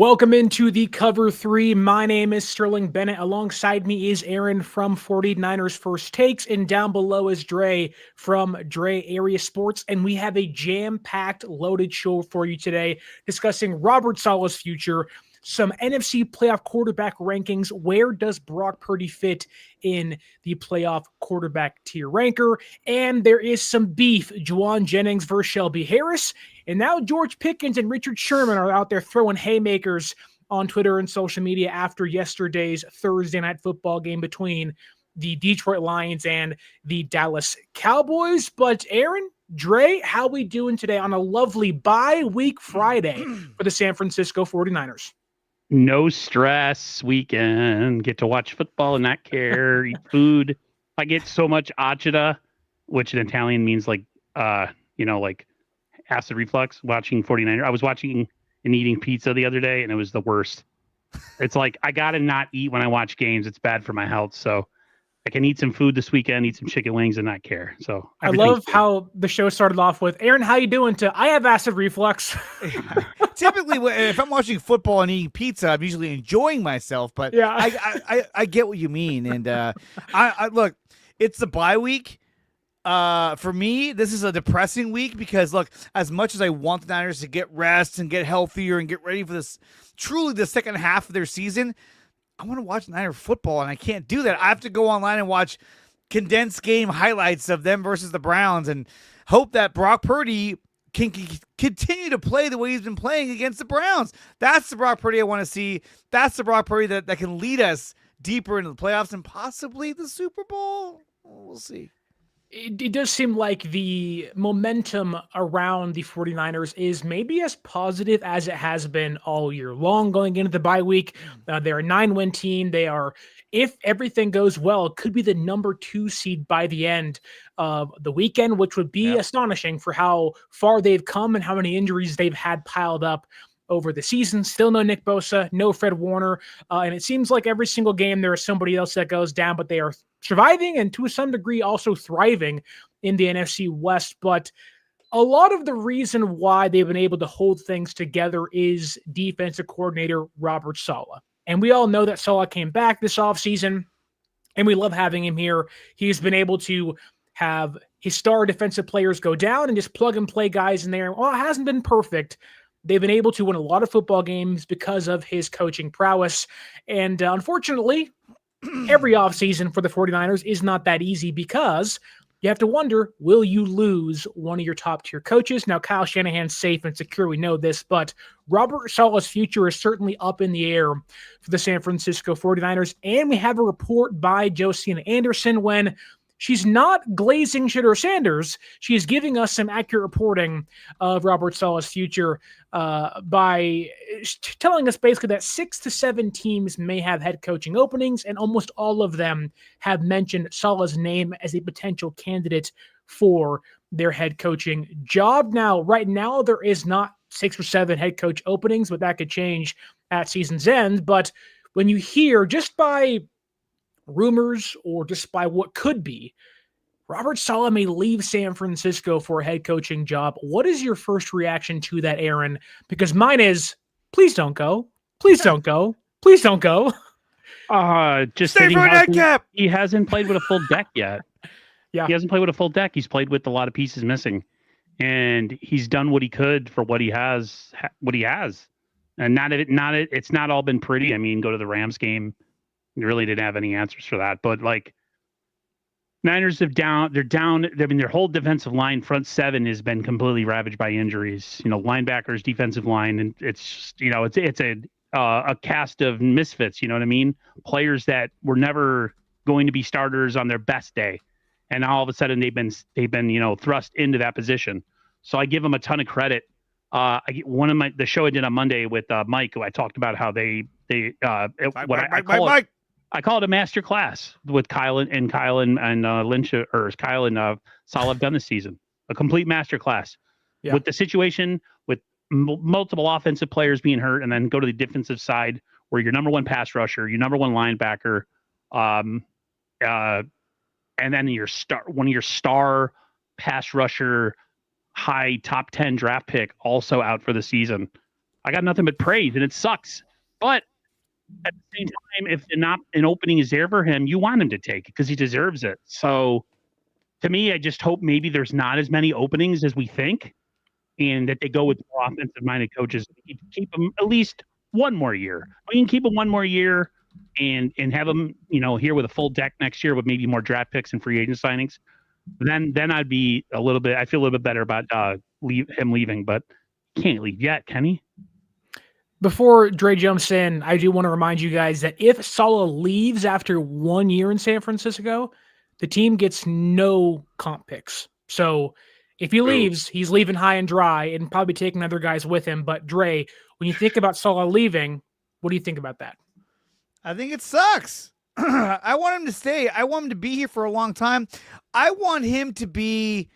Welcome into the Cover 3. My name is Sterling Bennett. Alongside me is Aaron from 49ers First Takes, and down below is Dre from Dre Area Sports. And we have a jam-packed, loaded show for you today, discussing Robert Saleh's future, some NFC playoff quarterback rankings. Where does Brock Purdy fit in the playoff quarterback tier ranker? And there is some beef. Juwan Jennings versus Shelby Harris. And now George Pickens and Richard Sherman are out there throwing haymakers on Twitter and social media after yesterday's Thursday night football game between the Detroit Lions and the Dallas Cowboys. But Aaron, Dre, how we doing today on a lovely bye-week Friday for the San Francisco 49ers? No stress weekend. Get to watch football and not care. Eat food. I get so much agita, which in Italian means like acid reflux. Watching 49ers. I was watching and eating pizza the other day, and it was the worst. It's like I gotta not eat when I watch games. It's bad for my health. So I can eat some food this weekend, eat some chicken wings, and not care. So I love how the show started off with, Aaron, how you doing? I have acid reflux. Typically, if I'm watching football and eating pizza, I'm usually enjoying myself. But yeah, I get what you mean. And I look, it's the bye week. For me, this is a depressing week because, look, as much as I want the Niners to get rest and get healthier and get ready for this, truly the second half of their season, I want to watch Niner football, and I can't do that. I have to go online and watch condensed game highlights of them versus the Browns and hope that Brock Purdy can continue to play the way he's been playing against the Browns. That's the Brock Purdy I want to see. That's the Brock Purdy that can lead us deeper into the playoffs and possibly the Super Bowl. We'll see. It does seem like the momentum around the 49ers is maybe as positive as it has been all year long going into the bye week. They're a 9-win team. They are, if everything goes well, could be the number 2 seed by the end of the weekend, which would be astonishing for how far they've come and how many injuries they've had piled up over the season. Still no Nick Bosa, no Fred Warner. And it seems like every single game there is somebody else that goes down, but they are surviving and to some degree also thriving in the NFC West. But a lot of the reason why they've been able to hold things together is defensive coordinator Robert Saleh. And we all know that Saleh came back this offseason, and we love having him here. He's been able to have his star defensive players go down and just plug and play guys in there. Well, it hasn't been perfect. They've been able to win a lot of football games because of his coaching prowess. And unfortunately, every offseason for the 49ers is not that easy because you have to wonder, will you lose one of your top-tier coaches? Now, Kyle Shanahan's safe and secure. We know this, but Robert Saleh's future is certainly up in the air for the San Francisco 49ers. And we have a report by Josina Anderson when she's not glazing Shitter Sanders. She is giving us some accurate reporting of Robert Saleh's future by telling us basically that 6 to 7 teams may have head coaching openings, and almost all of them have mentioned Saleh's name as a potential candidate for their head coaching job. Now, right now, there is not 6 or 7 head coach openings, but that could change at season's end. But when you hear just by rumors or just by what could be, Robert Saleh may leave San Francisco for a head coaching job. What is your first reaction to that, Aaron? Because mine is, please don't go. Please don't go. Please don't go. Just stay for a nightcap. He hasn't played with a full deck yet. Yeah. He hasn't played with a full deck. He's played with a lot of pieces missing. And he's done what he could for what he has. And it's not all been pretty. I mean, go to the Rams game. You really didn't have any answers for that. But like, Niners they're down. I mean, their whole defensive line, front 7, has been completely ravaged by injuries. Linebackers, defensive line, and it's a cast of misfits. You know what I mean? Players that were never going to be starters on their best day, and all of a sudden they've been thrust into that position. So I give them a ton of credit. The show I did on Monday with Mike, who I talked about how I call it a master class with Kyle and Lynch, or Kyle and Saleh have done this season. A complete master class with the situation with multiple offensive players being hurt, and then go to the defensive side where your number 1 pass rusher, your number 1 linebacker, and then one of your star pass rusher, high top 10 draft pick also out for the season. I got nothing but praise, and it sucks. But at the same time, if not an opening is there for him, you want him to take it because he deserves it. So to me, I just hope maybe there's not as many openings as we think, and that they go with more offensive-minded coaches. Keep them at least one more year. We can keep them one more year and have them, here with a full deck next year with maybe more draft picks and free agent signings. Then I'd be I feel a little bit better about him leaving, but he can't leave yet, can he? Before Dre jumps in, I do want to remind you guys that if Saleh leaves after 1 year in San Francisco, the team gets no comp picks. So if he leaves, he's leaving high and dry and probably taking other guys with him. But Dre, when you think about Saleh leaving, what do you think about that? I think it sucks. I want him to stay. I want him to be here for a long time. I want him to be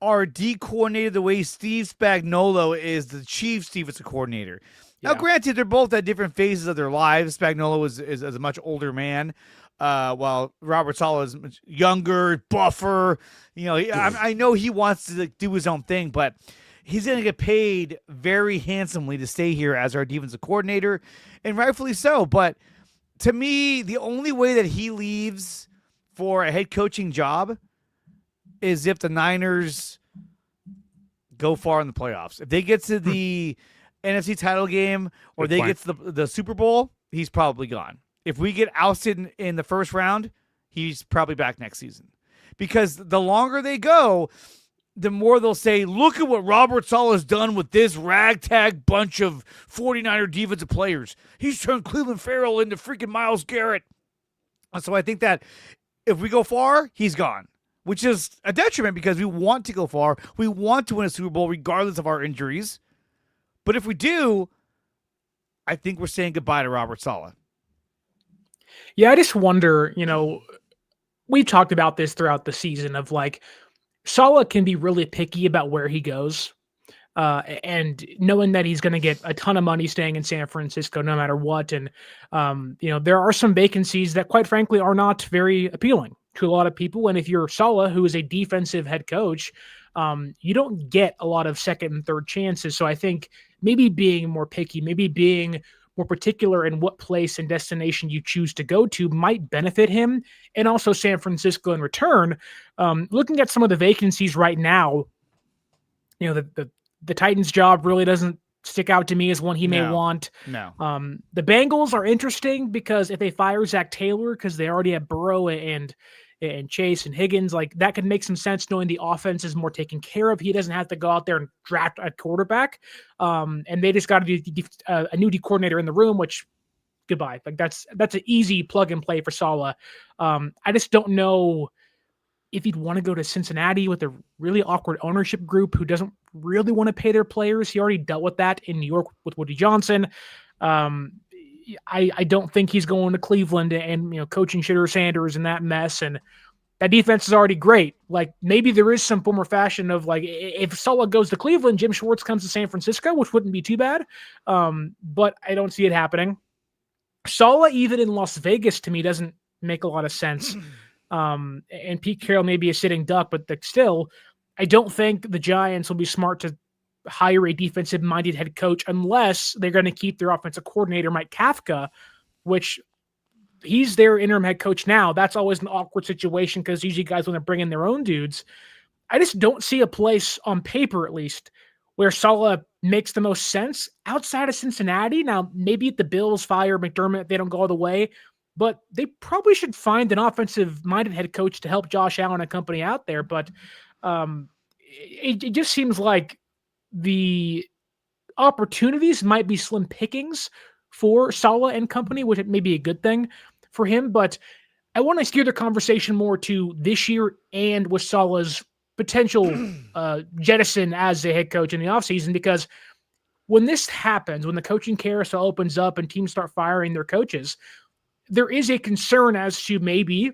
our D coordinator the way Steve Spagnuolo is the Chiefs defensive coordinator. Yeah. Now, granted, they're both at different phases of their lives. Spagnuolo is a much older man, while Robert Saleh is much younger, buffer. I know he wants to do his own thing, but he's going to get paid very handsomely to stay here as our defensive coordinator, and rightfully so. But to me, the only way that he leaves for a head coaching job is if the Niners go far in the playoffs. If they get to the NFC title game or they get to the Super Bowl, he's probably gone. If we get ousted in the first round, he's probably back next season. Because the longer they go, the more they'll say, look at what Robert Saleh has done with this ragtag bunch of 49er defensive players. He's turned Cleveland Farrell into freaking Myles Garrett. So I think that if we go far, he's gone, which is a detriment because we want to go far. We want to win a Super Bowl regardless of our injuries. But if we do, I think we're saying goodbye to Robert Saleh. Yeah, I just wonder, we've talked about this throughout the season of Saleh can be really picky about where he goes. And knowing that he's going to get a ton of money staying in San Francisco no matter what. And, there are some vacancies that quite frankly are not very appealing to a lot of people. And if you're Saleh, who is a defensive head coach, you don't get a lot of second and third chances. So I think maybe being more picky, maybe being more particular in what place and destination you choose to go to might benefit him and also San Francisco in return. Looking at some of the vacancies right now, the Titans job really doesn't stick out to me as one he may want. No. The Bengals are interesting because if they fire Zach Taylor, because they already have Burrow and Chase and Higgins, that could make some sense knowing the offense is more taken care of. He doesn't have to go out there and draft a quarterback. And they just got a new D coordinator in the room, which goodbye. That's an easy plug and play for Saleh. I just don't know if he'd want to go to Cincinnati with a really awkward ownership group who doesn't really want to pay their players. He already dealt with that in New York with Woody Johnson. I don't think he's going to Cleveland and coaching Shitter Sanders and that mess. And that defense is already great. Maybe there is some form or fashion of if Saleh goes to Cleveland, Jim Schwartz comes to San Francisco, which wouldn't be too bad. But I don't see it happening. Saleh, even in Las Vegas, to me, doesn't make a lot of sense. And Pete Carroll may be a sitting duck, but still, I don't think the Giants will be smart to hire a defensive-minded head coach unless they're going to keep their offensive coordinator, Mike Kafka, which he's their interim head coach now. That's always an awkward situation because usually guys want to bring in their own dudes. I just don't see a place on paper, at least, where Saleh makes the most sense outside of Cincinnati. Now, maybe if the Bills fire McDermott, they don't go all the way, but they probably should find an offensive-minded head coach to help Josh Allen and company out there. But it just seems like the opportunities might be slim pickings for Saleh and company, which may be a good thing for him. But I want to steer the conversation more to this year and with Saleh's potential jettison as a head coach in the offseason, because when this happens, when the coaching carousel opens up and teams start firing their coaches, there is a concern as to maybe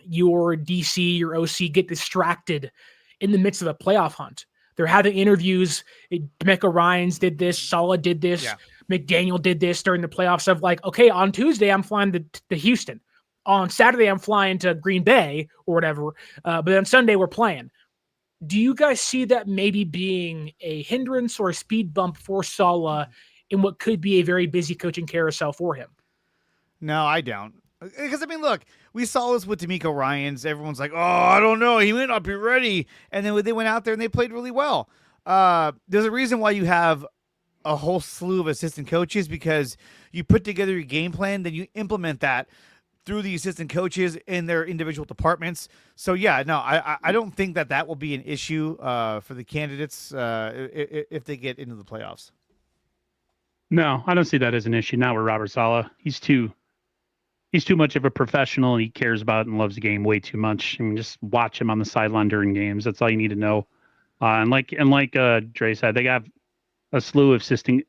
your DC, your OC get distracted in the midst of a playoff hunt. They're having interviews. DeMeco Ryans did this. Saleh did this. Yeah. McDaniel did this during the playoffs of okay, on Tuesday, I'm flying to Houston. On Saturday, I'm flying to Green Bay or whatever. But on Sunday, we're playing. Do you guys see that maybe being a hindrance or a speed bump for Saleh in what could be a very busy coaching carousel for him? No, I don't. Because, I mean, look, we saw this with D'Amico Ryans. Everyone's like, oh, I don't know. He may not be ready. And then they went out there and they played really well. There's a reason why you have a whole slew of assistant coaches, because you put together your game plan, then you implement that through the assistant coaches in their individual departments. So, yeah, no, I don't think that will be an issue for the candidates if they get into the playoffs. No, I don't see that as an issue. Not with Robert Saleh. He's too much of a professional, and he cares about it and loves the game way too much. I mean, just watch him on the sideline during games. That's all you need to know. And like Dre said, they have a slew of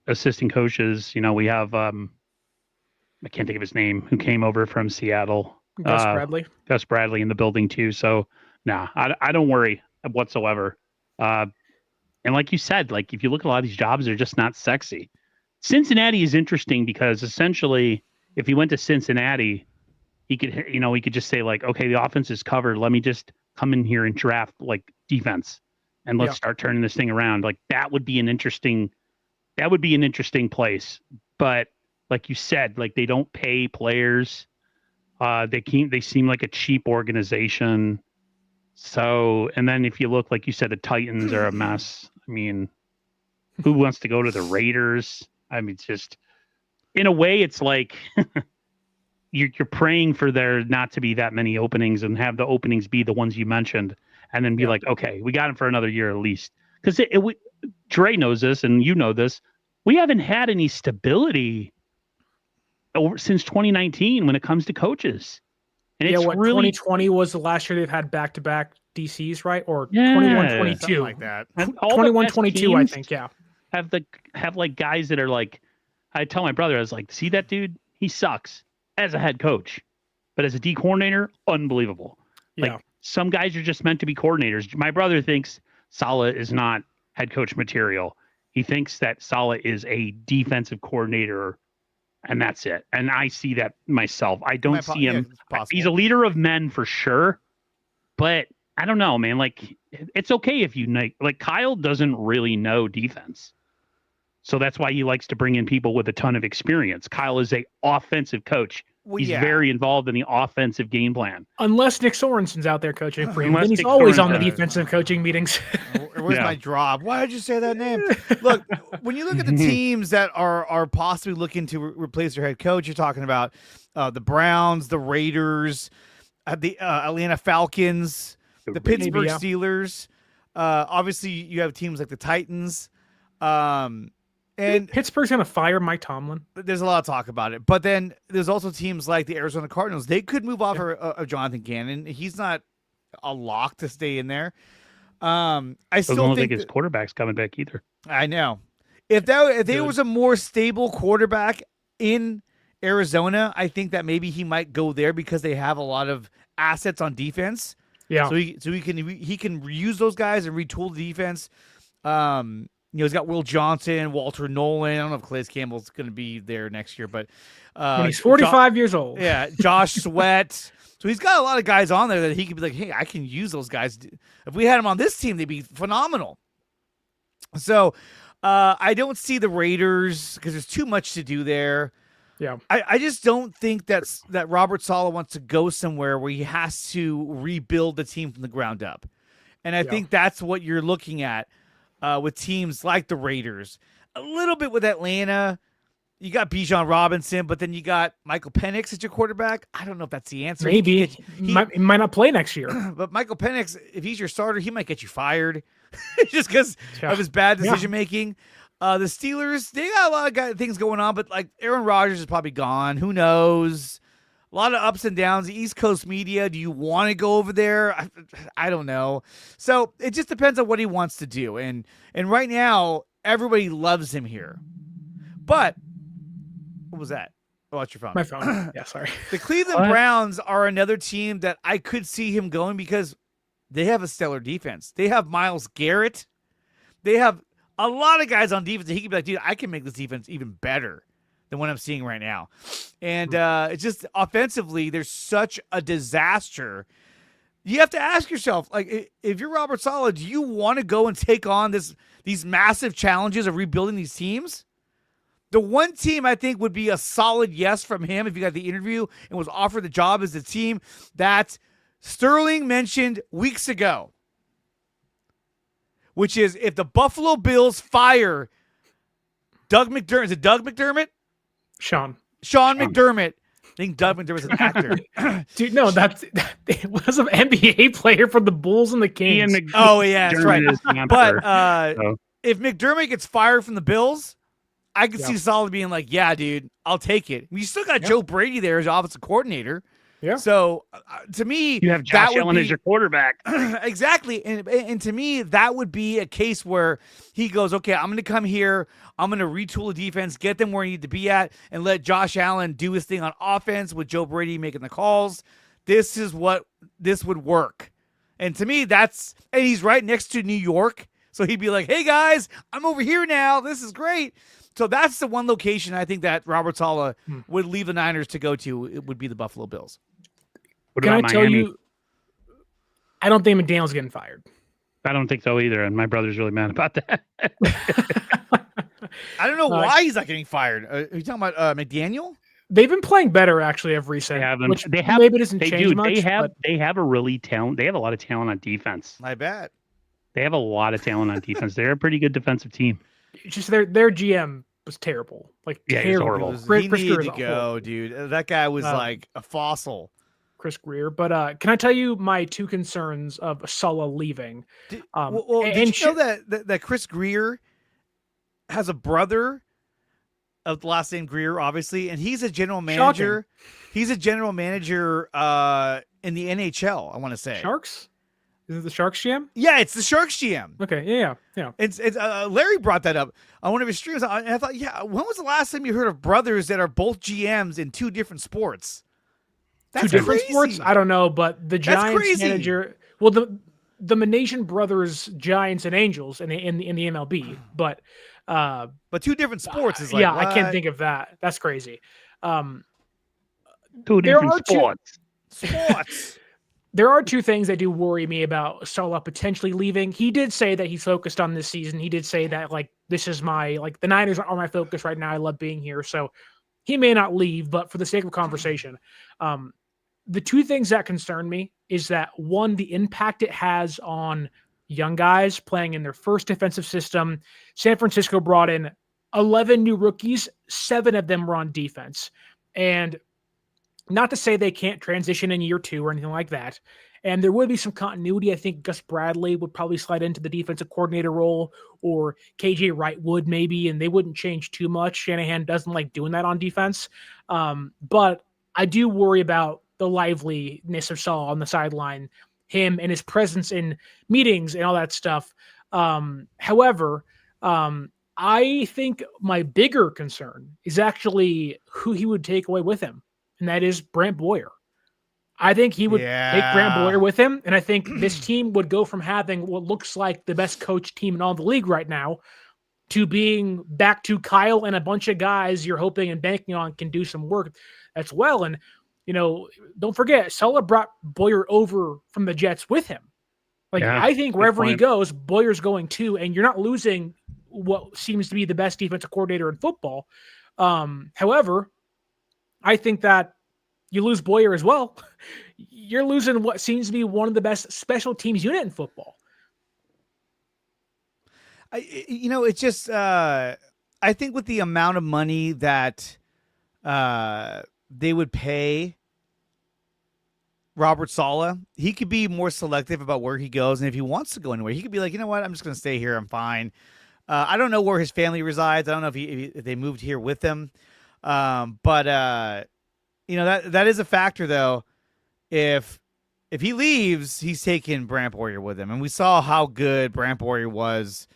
assistant coaches. You know, we have I can't think of his name, who came over from Seattle. Gus Bradley in the building too. So I don't worry whatsoever. And like you said, like if you look at a lot of these jobs, they're just not sexy. Cincinnati is interesting because essentially, if he went to Cincinnati, he could just say like, okay, the offense is covered. Let me just come in here and draft like defense, and let's start turning this thing around. Like that would be an interesting place. But like you said, like they don't pay players. They seem like a cheap organization. So, and then if you look, like you said, the Titans are a mess. I mean, who wants to go to the Raiders? I mean, it's just, in a way, it's like you're praying for there not to be that many openings, and have the openings be the ones you mentioned, and then be like, okay, we got him for another year at least. Because Dre knows this, and you know this. We haven't had any stability since 2019 when it comes to coaches. And it's really 2020 was the last year they've had back-to-back DCs, right? Or 21-22, like that. 21-22, I think. Yeah. Have like guys that are like, I tell my brother, I was like, see that dude? He sucks as a head coach, but as a D coordinator, unbelievable. Yeah. Like some guys are just meant to be coordinators. My brother thinks Saleh is not head coach material. He thinks that Saleh is a defensive coordinator, and that's it. And I see that myself. I don't see him. He's a leader of men for sure, but I don't know, man. Like it's okay if like Kyle doesn't really know defense. So that's why he likes to bring in people with a ton of experience. Kyle is a offensive coach. He's very involved in the offensive game plan. Unless Nick Sorensen's out there coaching for him, then he's always on the defensive coaching meetings. Where's my drop? Why did you say that name? Look, when you look at the teams that are possibly looking to replace their head coach, you're talking about the Browns, the Raiders, the Atlanta Falcons, the Pittsburgh Steelers. Obviously, you have teams like the Titans. And Pittsburgh's going to fire Mike Tomlin. There's a lot of talk about it. But then there's also teams like the Arizona Cardinals. They could move off of Jonathan Gannon. He's not a lock to stay in there. I still think his quarterback's coming back either. I know. If there was a more stable quarterback in Arizona, I think that maybe he might go there because they have a lot of assets on defense. Yeah. So he can use those guys and retool the defense. He's got Will Johnson, Walter Nolan. I don't know if Calais Campbell's going to be there next year, but when he's 45 years old. Yeah, Josh Sweat. So he's got a lot of guys on there that he could be like, hey, I can use those guys. If we had them on this team, they'd be phenomenal. So I don't see the Raiders because there's too much to do there. Yeah, I just don't think that Robert Saleh wants to go somewhere where he has to rebuild the team from the ground up. And I think that's what you're looking at with teams like the Raiders. A little bit with Atlanta. You got Bijan Robinson, but then you got Michael Penix as your quarterback. I don't know if that's the answer. Maybe. He might not play next year. But Michael Penix, if he's your starter, he might get you fired just because of his bad decision-making. The Steelers, they got a lot of things going on, but like Aaron Rodgers is probably gone. Who knows? A lot of ups and downs. The East Coast media, do you want to go over there? I don't know. So it just depends on what he wants to do. And right now, everybody loves him here. But what was that? Oh, that's your phone. My phone. Yeah, sorry. The Cleveland Browns are another team that I could see him going because they have a stellar defense. They have Myles Garrett. They have a lot of guys on defense that he could be like, dude, I can make this defense even better than what I'm seeing right now. And it's just offensively, there's such a disaster you have to ask yourself, like, if you're Robert Saleh, do you want to go and take on these massive challenges of rebuilding these teams? The one team I think would be a solid yes from him if you got the interview and was offered the job is the team that Sterling mentioned weeks ago, which is if the Buffalo Bills fire Doug McDermott. Is it Doug McDermott? Sean McDermott. I think Doug McDermott's an actor. Dude, no, it was an NBA player for the Bulls and the Kings. Oh, yeah, that's right. But if McDermott gets fired from the Bills, I could see Saleh being like, yeah, dude, I'll take it. You still got Joe Brady there as offensive coordinator. Yeah. So to me, you have Josh Allen as your quarterback. Exactly. And to me, that would be a case where he goes, okay, I'm going to come here. I'm going to retool the defense, get them where I need to be at, and let Josh Allen do his thing on offense with Joe Brady making the calls. This would work. And to me, and he's right next to New York. So he'd be like, hey, guys, I'm over here now. This is great. So that's the one location I think that Robert Saleh would leave the Niners to go to. It would be the Buffalo Bills. Can I tell you, I don't think McDaniel's getting fired. I don't think so either, and my brother's really mad about that. I don't know why he's not getting fired. Are you talking about McDaniel? They've been playing better actually of recent. They have maybe doesn't change much. They have a really talent. They have a lot of talent on defense. I bet they have a lot of talent on defense. They're a pretty good defensive team. It's just their GM was terrible. He's horrible. He needed to go, dude. That guy was like a fossil. Chris Greer. But can I tell you my two concerns of Saleh leaving? Did you know that Chris Greer has a brother of the last name Greer, obviously, and he's a general manager. Shocking. He's a general manager in the NHL, I want to say. Sharks? Is it the Sharks GM? Yeah, it's the Sharks GM. Okay, yeah. It's Larry brought that up on one of his streams, and I thought, yeah, when was the last time you heard of brothers that are both GMs in two different sports? That's two different sports? I don't know, but the Giants manager, well, the Manasian brothers, Giants and Angels in the MLB, but two different sports is like, yeah, what? I can't think of that. That's crazy. Two different sports. Sports. There are two things that do worry me about Saleh potentially leaving. He did say that he's focused on this season. He did say that this is the Niners are my focus right now. I love being here. So he may not leave, but for the sake of conversation, the two things that concern me is that one, the impact it has on young guys playing in their first defensive system. San Francisco brought in 11 new rookies. 7 of them were on defense. And not to say they can't transition in year 2 or anything like that. And there would be some continuity. I think Gus Bradley would probably slide into the defensive coordinator role, or KJ Wright would maybe, and they wouldn't change too much. Shanahan doesn't like doing that on defense. But I do worry about the liveliness of Saleh on the sideline, him and his presence in meetings and all that stuff. However, I think my bigger concern is actually who he would take away with him, and that is Brant Boyer. I think he would take Brant Boyer with him, and I think this team would go from having what looks like the best coach team in all the league right now to being back to Kyle and a bunch of guys you're hoping and banking on can do some work as well. And, don't forget, Saleh brought Boyer over from the Jets with him. I think wherever he goes, Boyer's going too, and you're not losing what seems to be the best defensive coordinator in football. However, I think that you lose Boyer as well, you're losing what seems to be one of the best special teams unit in football. It's just I think with the amount of money that they would pay Robert Saleh, he could be more selective about where he goes, and if he wants to go anywhere, he could be like, you know what, I'm just going to stay here. I'm fine. I don't know where his family resides. I don't know if they moved here with him, but that is a factor though. If he leaves, he's taking Brant Boyer with him, and we saw how good Brant Boyer was,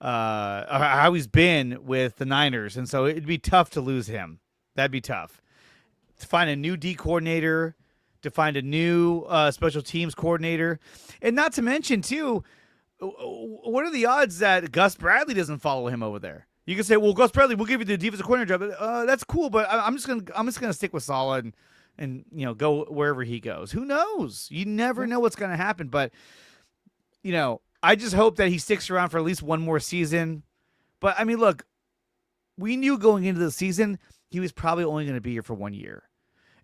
how he's been with the Niners, and so it'd be tough to lose him. That'd be tough to find a new D coordinator, to find a new special teams coordinator, and not to mention too, what are the odds that Gus Bradley doesn't follow him over there? You can say, well, Gus Bradley, we'll give you the defensive coordinator job. That's cool, but I'm just gonna stick with Saleh and go wherever he goes. Who knows? You never know what's going to happen. But I just hope that he sticks around for at least one more season. But I mean, look, we knew going into the season he was probably only going to be here for 1 year,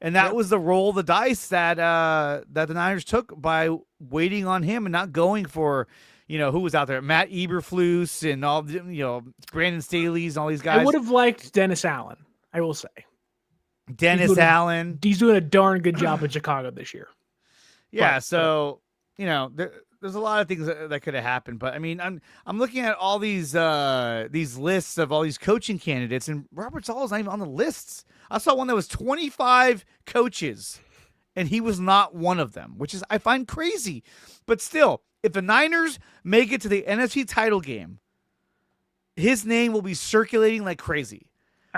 and that was the roll of the dice that the Niners took by waiting on him and not going for who was out there, Matt Eberflus and all Brandon Staley's and all these guys. I would have liked Dennis Allen. I will say, Dennis Allen. He's doing a darn good job in Chicago this year. Yeah, so there's a lot of things that could have happened, but I mean, I'm looking at all these lists of all these coaching candidates, and Robert Saleh's not even on the lists. I saw one that was 25 coaches, and he was not one of them, which is I find crazy. But still, if the Niners make it to the NFC title game, his name will be circulating like crazy.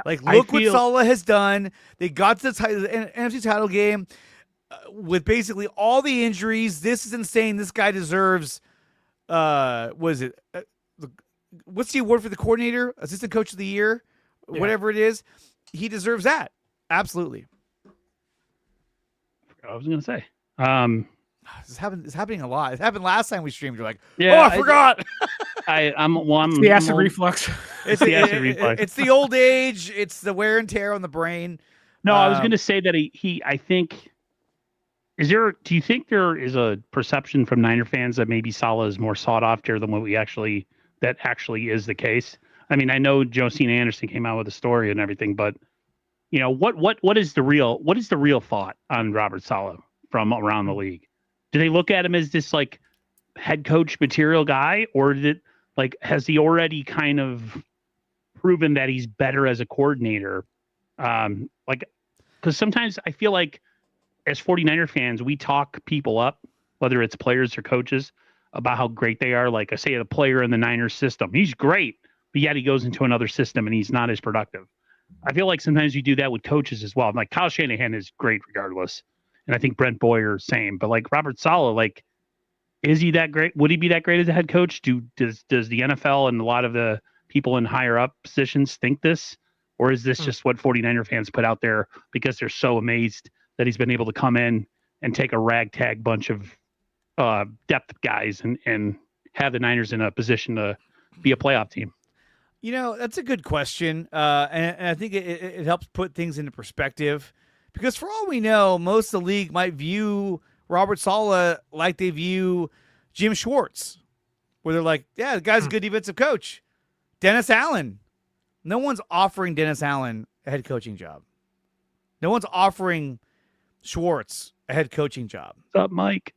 Like, look what Saleh has done. They got to the NFC title game with basically all the injuries. This is insane. This guy deserves, what's the award for the coordinator? Assistant coach of the year? Yeah. Whatever it is. He deserves that. Absolutely. I was going to say. It's happening a lot. It happened last time we streamed. You're like, I forgot. I'm the acid reflux. It's the acid reflux. It's the old age. It's the wear and tear on the brain. No, I was going to say that I think, do you think there is a perception from Niner fans that maybe Saleh is more sought after than that actually is the case? I mean, I know Josina Anderson came out with a story and everything, but what is the real thought on Robert Saleh from around the league? Do they look at him as this like head coach material guy, or has he already kind of proven that he's better as a coordinator? Because sometimes I feel like as 49er fans, we talk people up, whether it's players or coaches, about how great they are. Like I say, a player in the Niners system, he's great, but yet he goes into another system and he's not as productive. I feel like sometimes you do that with coaches as well. Like Kyle Shanahan is great regardless. And I think Brent Boyer, same. But like Robert Saleh, is he that great? Would he be that great as a head coach? Does the NFL and a lot of the people in higher up positions think this? Or is this just what 49er fans put out there because they're so amazed that he's been able to come in and take a ragtag bunch of depth guys and have the Niners in a position to be a playoff team? That's a good question. And I think it helps put things into perspective. Because for all we know, most of the league might view Robert Saleh like they view Jim Schwartz, where they're like, yeah, the guy's a good defensive coach. Dennis Allen. No one's offering Dennis Allen a head coaching job. No one's offering Schwartz a head coaching job. What's up, Mike?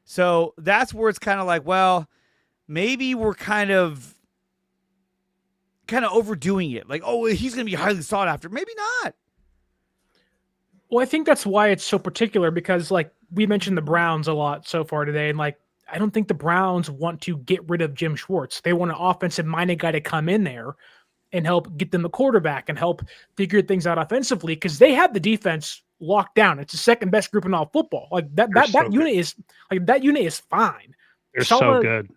So that's where it's kind of like, well, maybe we're kind of overdoing it. Like, oh, he's going to be highly sought after. Maybe not. Well, I think that's why it's so particular because, we mentioned the Browns a lot so far today, and, I don't think the Browns want to get rid of Jim Schwartz. They want an offensive-minded guy to come in there and help get them a quarterback and help figure things out offensively because they have the defense locked down. It's the second best group in all football. That unit is fine. They're so good.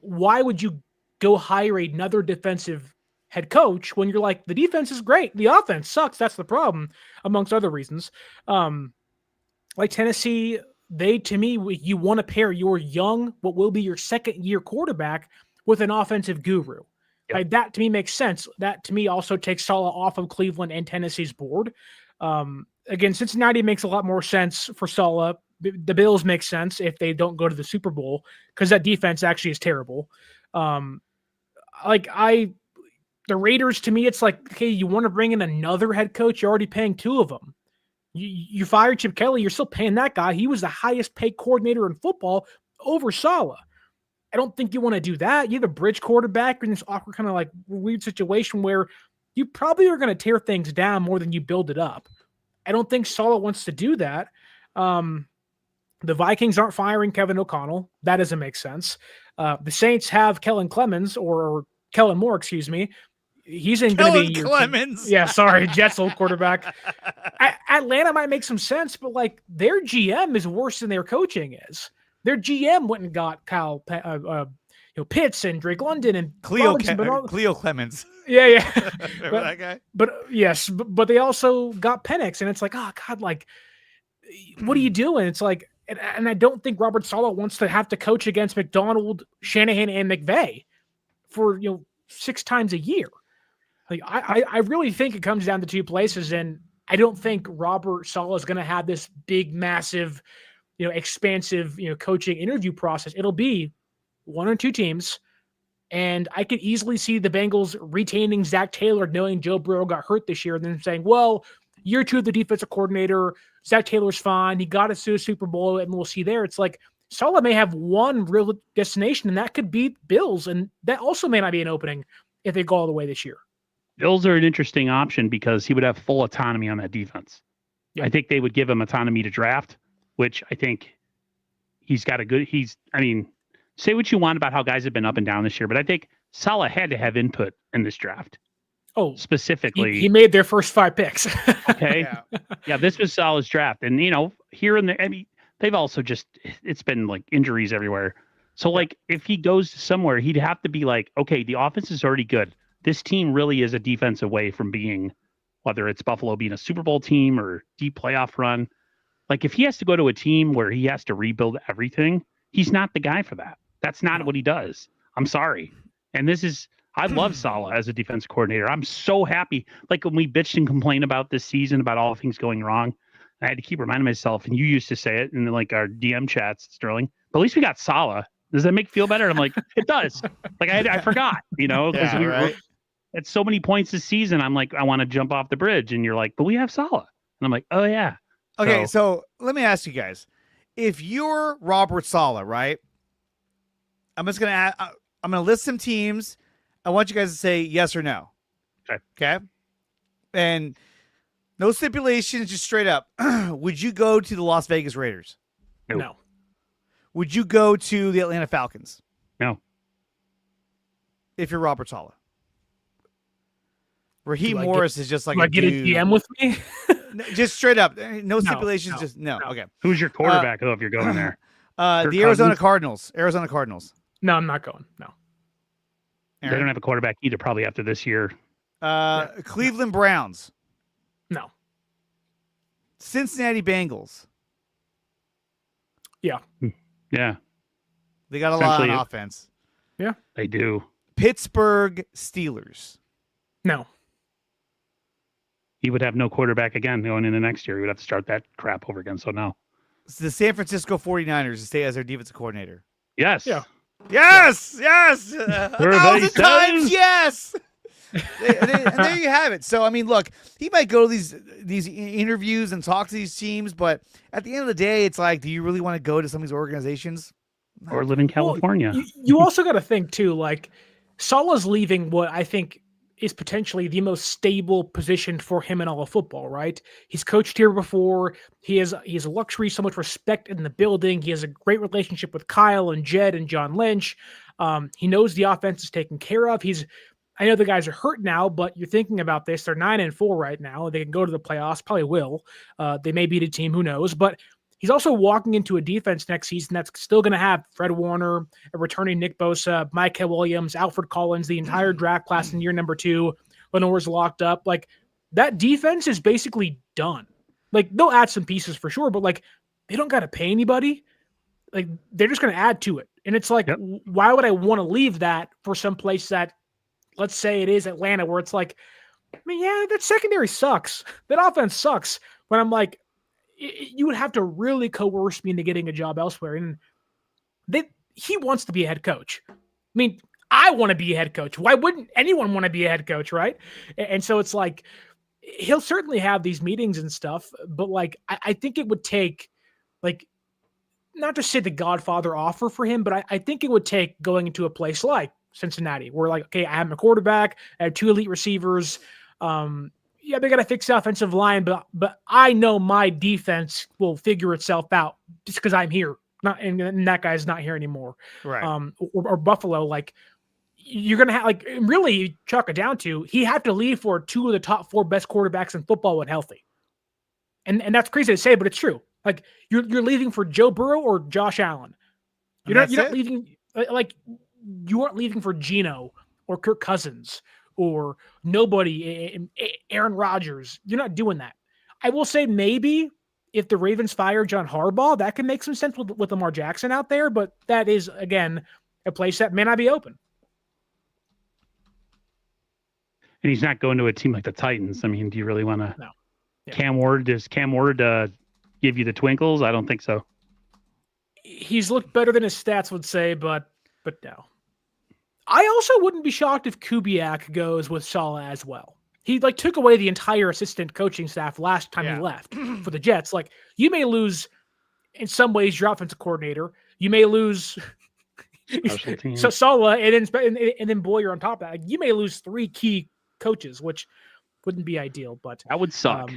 Why would you go hire another defensive head coach when you're like, the defense is great, the offense sucks, that's the problem, amongst other reasons. Tennessee, you want to pair your young, what will be your second year quarterback with an offensive guru. Yep. That to me makes sense. That to me also takes Saleh off of Cleveland and Tennessee's board. Again, Cincinnati makes a lot more sense for Saleh. The Bills make sense if they don't go to the Super Bowl because that defense actually is terrible. The Raiders, to me, it's like, okay, you want to bring in another head coach? You're already paying two of them. You fired Chip Kelly. You're still paying that guy. He was the highest paid coordinator in football over Saleh. I don't think you want to do that. You have a bridge quarterback in this awkward kind of weird situation where you probably are going to tear things down more than you build it up. I don't think Saleh wants to do that. The Vikings aren't firing Kevin O'Connell. That doesn't make sense. The Saints have Kellen Moore, excuse me. He's in going to be Clemens. Yeah, sorry, Jets old quarterback. Atlanta might make some sense, but their GM is worse than their coaching is. Their GM went and got Pitts and Drake London and Cleo Clemens. Yeah. Remember that guy? But yes, but they also got Penix, and it's like, oh God, like, what are you doing? It's like, and I don't think Robert Saleh wants to have to coach against McDonald, Shanahan, and McVay for 6 times a year. Like, I really think it comes down to 2 places, and I don't think Robert Saleh is going to have this big, massive, expansive, coaching interview process. It'll be 1 or 2 teams. And I could easily see the Bengals retaining Zach Taylor, knowing Joe Burrow got hurt this year, and then saying, well, year 2 of the defensive coordinator, Zach Taylor's fine. He got us to a Super Bowl, and we'll see there. It's like Saleh may have one real destination, and that could be Bills. And that also may not be an opening if they go all the way this year. Bills are an interesting option because he would have full autonomy on that defense. Yeah. I think they would give him autonomy to draft, which I think he's got say what you want about how guys have been up and down this year, but I think Saleh had to have input in this draft. Oh, specifically, he made their first 5 picks. Okay, yeah, this was Saleh's draft, and here and there, they've also it's been like injuries everywhere. So like, if he goes somewhere, he'd have to be like, okay, the offense is already good. This team really is a defense away from being, whether it's Buffalo being a Super Bowl team or deep playoff run. Like, if he has to go to a team where he has to rebuild everything, he's not the guy for that. That's not what he does. I'm sorry. And I love Saleh as a defense coordinator. I'm so happy. Like, when we bitched and complained about this season, about all things going wrong, I had to keep reminding myself, and you used to say it in like our DM chats, Sterling, but at least we got Saleh. Does that make you feel better? I'm like, it does. Like, I forgot, because we were at so many points this season. I'm like, I want to jump off the bridge. And you're like, but we have Saleh. And I'm like, oh yeah. Okay. So let me ask you guys, if you're Robert Saleh, right? I'm just going to list some teams. I want you guys to say yes or no. Okay. And no stipulations, just straight up. Would you go to the Las Vegas Raiders? No. Would you go to the Atlanta Falcons? No. If you're Robert Saleh. Raheem Morris is just like a get dude. a GM with me? Just straight up. No stipulations, just no. Okay. Who's your quarterback, though, if you're going there? The Arizona Cardinals. Arizona Cardinals. No, I'm not going. No. Aaron? They don't have a quarterback either, probably after this year. Cleveland Browns. No. Cincinnati Bengals. Yeah. Yeah. They got a lot on offense. Yeah. They do. Pittsburgh Steelers. No. He would have no quarterback again going into next year. He would have to start that crap over again. So no. It's the San Francisco 49ers to stay as their defensive coordinator. Yes. Yeah. Yes. Yes. 1,000 times yes. And there you have it. So, I mean, look, he might go to these interviews and talk to these teams, but at the end of the day, it's like, do you really want to go to some of these organizations? Or live in California? Well, you also got to think, too, like, Saleh's leaving what I think is potentially the most stable position for him in all of football, right? He's coached here before. He has a luxury, so much respect in the building. He has a great relationship with Kyle and Jed and John Lynch. He knows the offense is taken care of. I know the guys are hurt now, but you're thinking about this. They're 9-4 right now. They can go to the playoffs, probably will. They may beat a team, who knows? But he's also walking into a defense next season that's still going to have Fred Warner, a returning Nick Bosa, Micah Williams, Alfred Collins, the entire draft class in year number 2. Lenore's locked up. Like, that defense is basically done. Like, they'll add some pieces for sure, but like, they don't got to pay anybody. Like, they're just going to add to it. And it's like, why would I want to leave that for some place that, let's say it is Atlanta, where it's like, I mean, yeah, that secondary sucks. That offense sucks. But I'm like, you would have to really coerce me into getting a job elsewhere. And he wants to be a head coach. I mean, I want to be a head coach. Why wouldn't anyone want to be a head coach, right? And so it's like, he'll certainly have these meetings and stuff, but like, I think it would take, like, not to say the Godfather offer for him, but I think it would take going into a place like Cincinnati, where like, okay, I have a quarterback, I have 2 elite receivers. Yeah, they got to fix the offensive line, but I know my defense will figure itself out just because I'm here. And that guy's not here anymore. Right. Or Buffalo, like, you're gonna have, like, really chalk it down to, he had to leave for 2 of the top 4 best quarterbacks in football when healthy. And that's crazy to say, but it's true. Like, you're leaving for Joe Burrow or Josh Allen. You're not leaving, like, you aren't leaving for Geno or Kirk Cousins or nobody, Aaron Rodgers. You're not doing that. I will say maybe if the Ravens fire John Harbaugh, that can make some sense with Lamar Jackson out there, but that is, again, a place that may not be open. And he's not going to a team like the Titans. I mean, do you really want to? No. Yeah. Does Cam Ward give you the twinkles? I don't think so. He's looked better than his stats would say, but no. I also wouldn't be shocked if Kubiak goes with Saleh as well. He took away the entire assistant coaching staff last time he left for the Jets. You may lose in some ways your offensive coordinator. You may lose so Saleh and then Boyer on top of that. You may lose 3 key coaches, which wouldn't be ideal, but that would suck.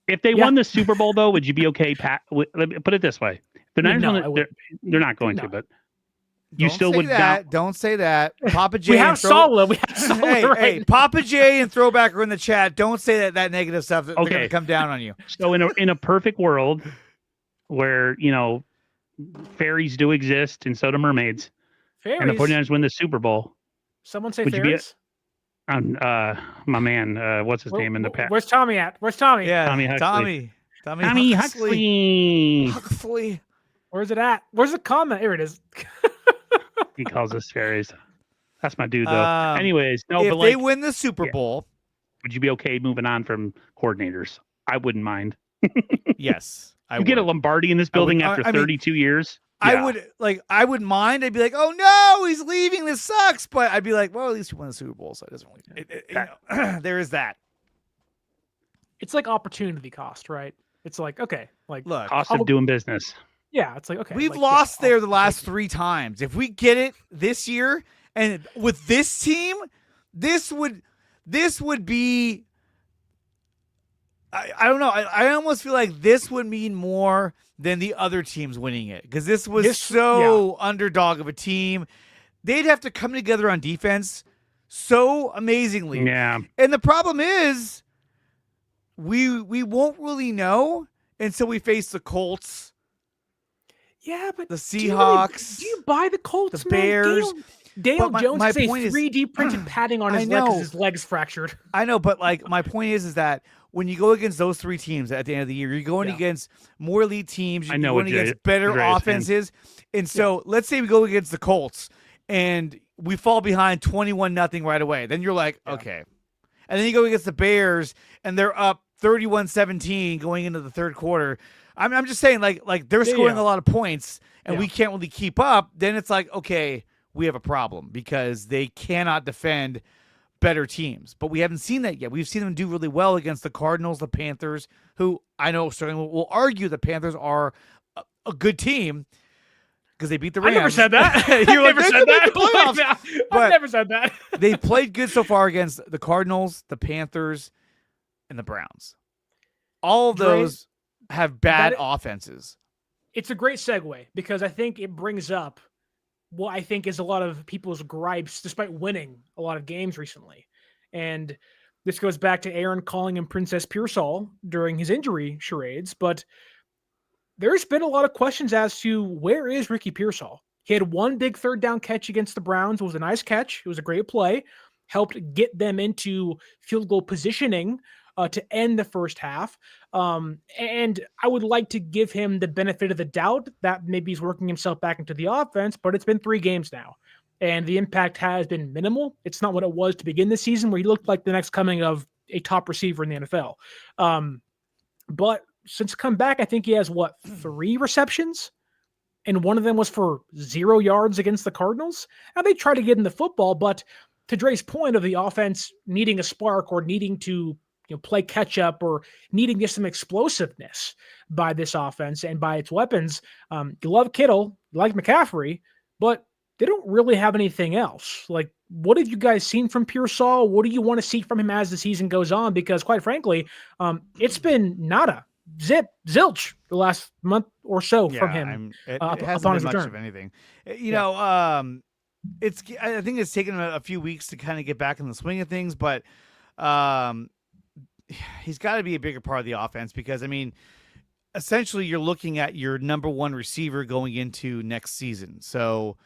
If they won the Super Bowl, though, would you be okay? Let me put it this way: they're not going to, but you still would. Don't say that. Papa J. We have Saleh. We have Saleh. Hey, Papa J and Throwback are in the chat. Don't say that negative stuff. They're going to come down on you. So in a perfect world, where fairies do exist and so do mermaids, and the 49ers win the Super Bowl. Someone say fairies. My man, what's his name in the past? Where's Tommy at? Where's Tommy? Yeah, Tommy Huxley. Tommy Huxley. Where's it at? Where's the comment? Here it is. He calls us fairies. That's my dude, though. Anyways, no. If they win the Super Bowl, would you be okay moving on from coordinators? I wouldn't mind. Yes, I would. Get a Lombardi in this building after 32 years. Yeah. I wouldn't mind. I'd be like, oh no, he's leaving. This sucks. But I'd be like, well, at least we won the Super Bowl, so it doesn't really. There is that. It's like opportunity cost, right? It's like, okay, look, cost of doing business. Yeah, it's like, okay. We've lost there the last 3 times. If we get it this year, and with this team, this would be. I don't know. I almost feel like this would mean more than the other teams winning it, because this was underdog of a team. They'd have to come together on defense so amazingly. Yeah. And the problem is we won't really know until we face the Colts. Yeah, but the Seahawks. Do you buy the Colts, the Bears? Daniel Jones has a 3D printed padding on his leg because his leg's fractured. I know, but my point is that when you go against those 3 teams at the end of the year, you're going against more elite teams. You're going against better offenses. And so let's say we go against the Colts and we fall behind 21-0 right away. Then you're like, okay. And then you go against the Bears and they're up 31-17 going into the third quarter. I'm just saying, like they're scoring a lot of points and we can't really keep up. Then it's like, okay, we have a problem because they cannot defend better teams. But we haven't seen that yet. We've seen them do really well against the Cardinals, the Panthers, who I know certainly will argue the Panthers are a good team because they beat the Rams. I never said that. You never said that. I never said that. They played good so far against the Cardinals, the Panthers, and the Browns. All of those have bad offenses. It's a great segue because I think it brings up what I think is a lot of people's gripes, despite winning a lot of games recently. And this goes back to Aaron calling him Princess Pearsall during his injury charades. But there's been a lot of questions as to where is Ricky Pearsall? He had one big 3rd down catch against the Browns. It was a nice catch. It was a great play. Helped get them into field goal positioning to end the first half. And I would like to give him the benefit of the doubt that maybe he's working himself back into the offense, but it's been 3 games now. And the impact has been minimal. It's not what it was to begin the season, where he looked like the next coming of a top receiver in the NFL. But since come back, I think he has, 3 receptions? And one of them was for 0 yards against the Cardinals. Now, they try to get him the football, but to Dre's point of the offense needing a spark or needing to play catch up or needing just some explosiveness by this offense and by its weapons. You love Kittle, you like McCaffrey, but they don't really have anything else. Like, what have you guys seen from Pearsall? What do you want to see from him as the season goes on? Because quite frankly, it's been nada, zip, zilch the last month or so from him. It hasn't been much of anything. I think it's taken a few weeks to kind of get back in the swing of things, but he's got to be a bigger part of the offense because, essentially you're looking at your number 1 receiver going into next season. So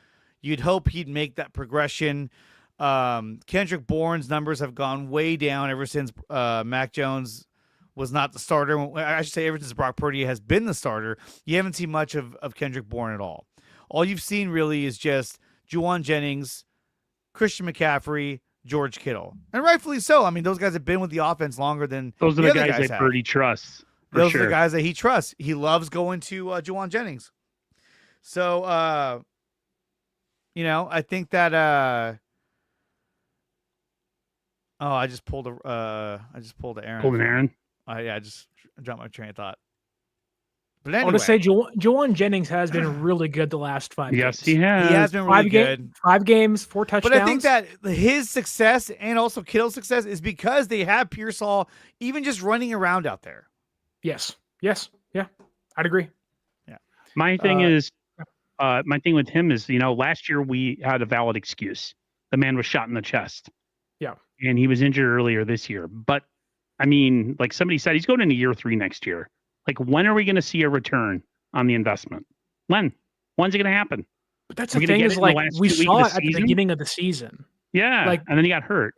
You'd hope he'd make that progression. Kendrick Bourne's numbers have gone way down ever since Mac Jones was not the starter. I should say ever since Brock Purdy has been the starter. You haven't seen much of Kendrick Bourne at all. All you've seen really is just Juwan Jennings, Christian McCaffrey, George Kittle. And rightfully so. I mean, those guys have been with the offense longer than those are the guys that Purdy trusts. Those are the guys that he trusts. He loves going to Juwan Jennings. So, I think that I just pulled Aaron. Pulled an Aaron? I just dropped my train of thought. But anyway. I want to say Juwan Jennings has been really good the last 5 games. Yes, he has. He has been really good. 5 games, 4 touchdowns. But I think that his success and also Kittle's success is because they have Pearsall even just running around out there. Yes. Yeah, I'd agree. Yeah. My thing is, my thing with him is, last year we had a valid excuse. The man was shot in the chest. Yeah. And he was injured earlier this year. But, I mean, like somebody said, he's going into year 3 next year. Like, when are we going to see a return on the investment? When's it going to happen? But that's the thing is, like, we saw it at the beginning of the season. Yeah, like, and then he got hurt.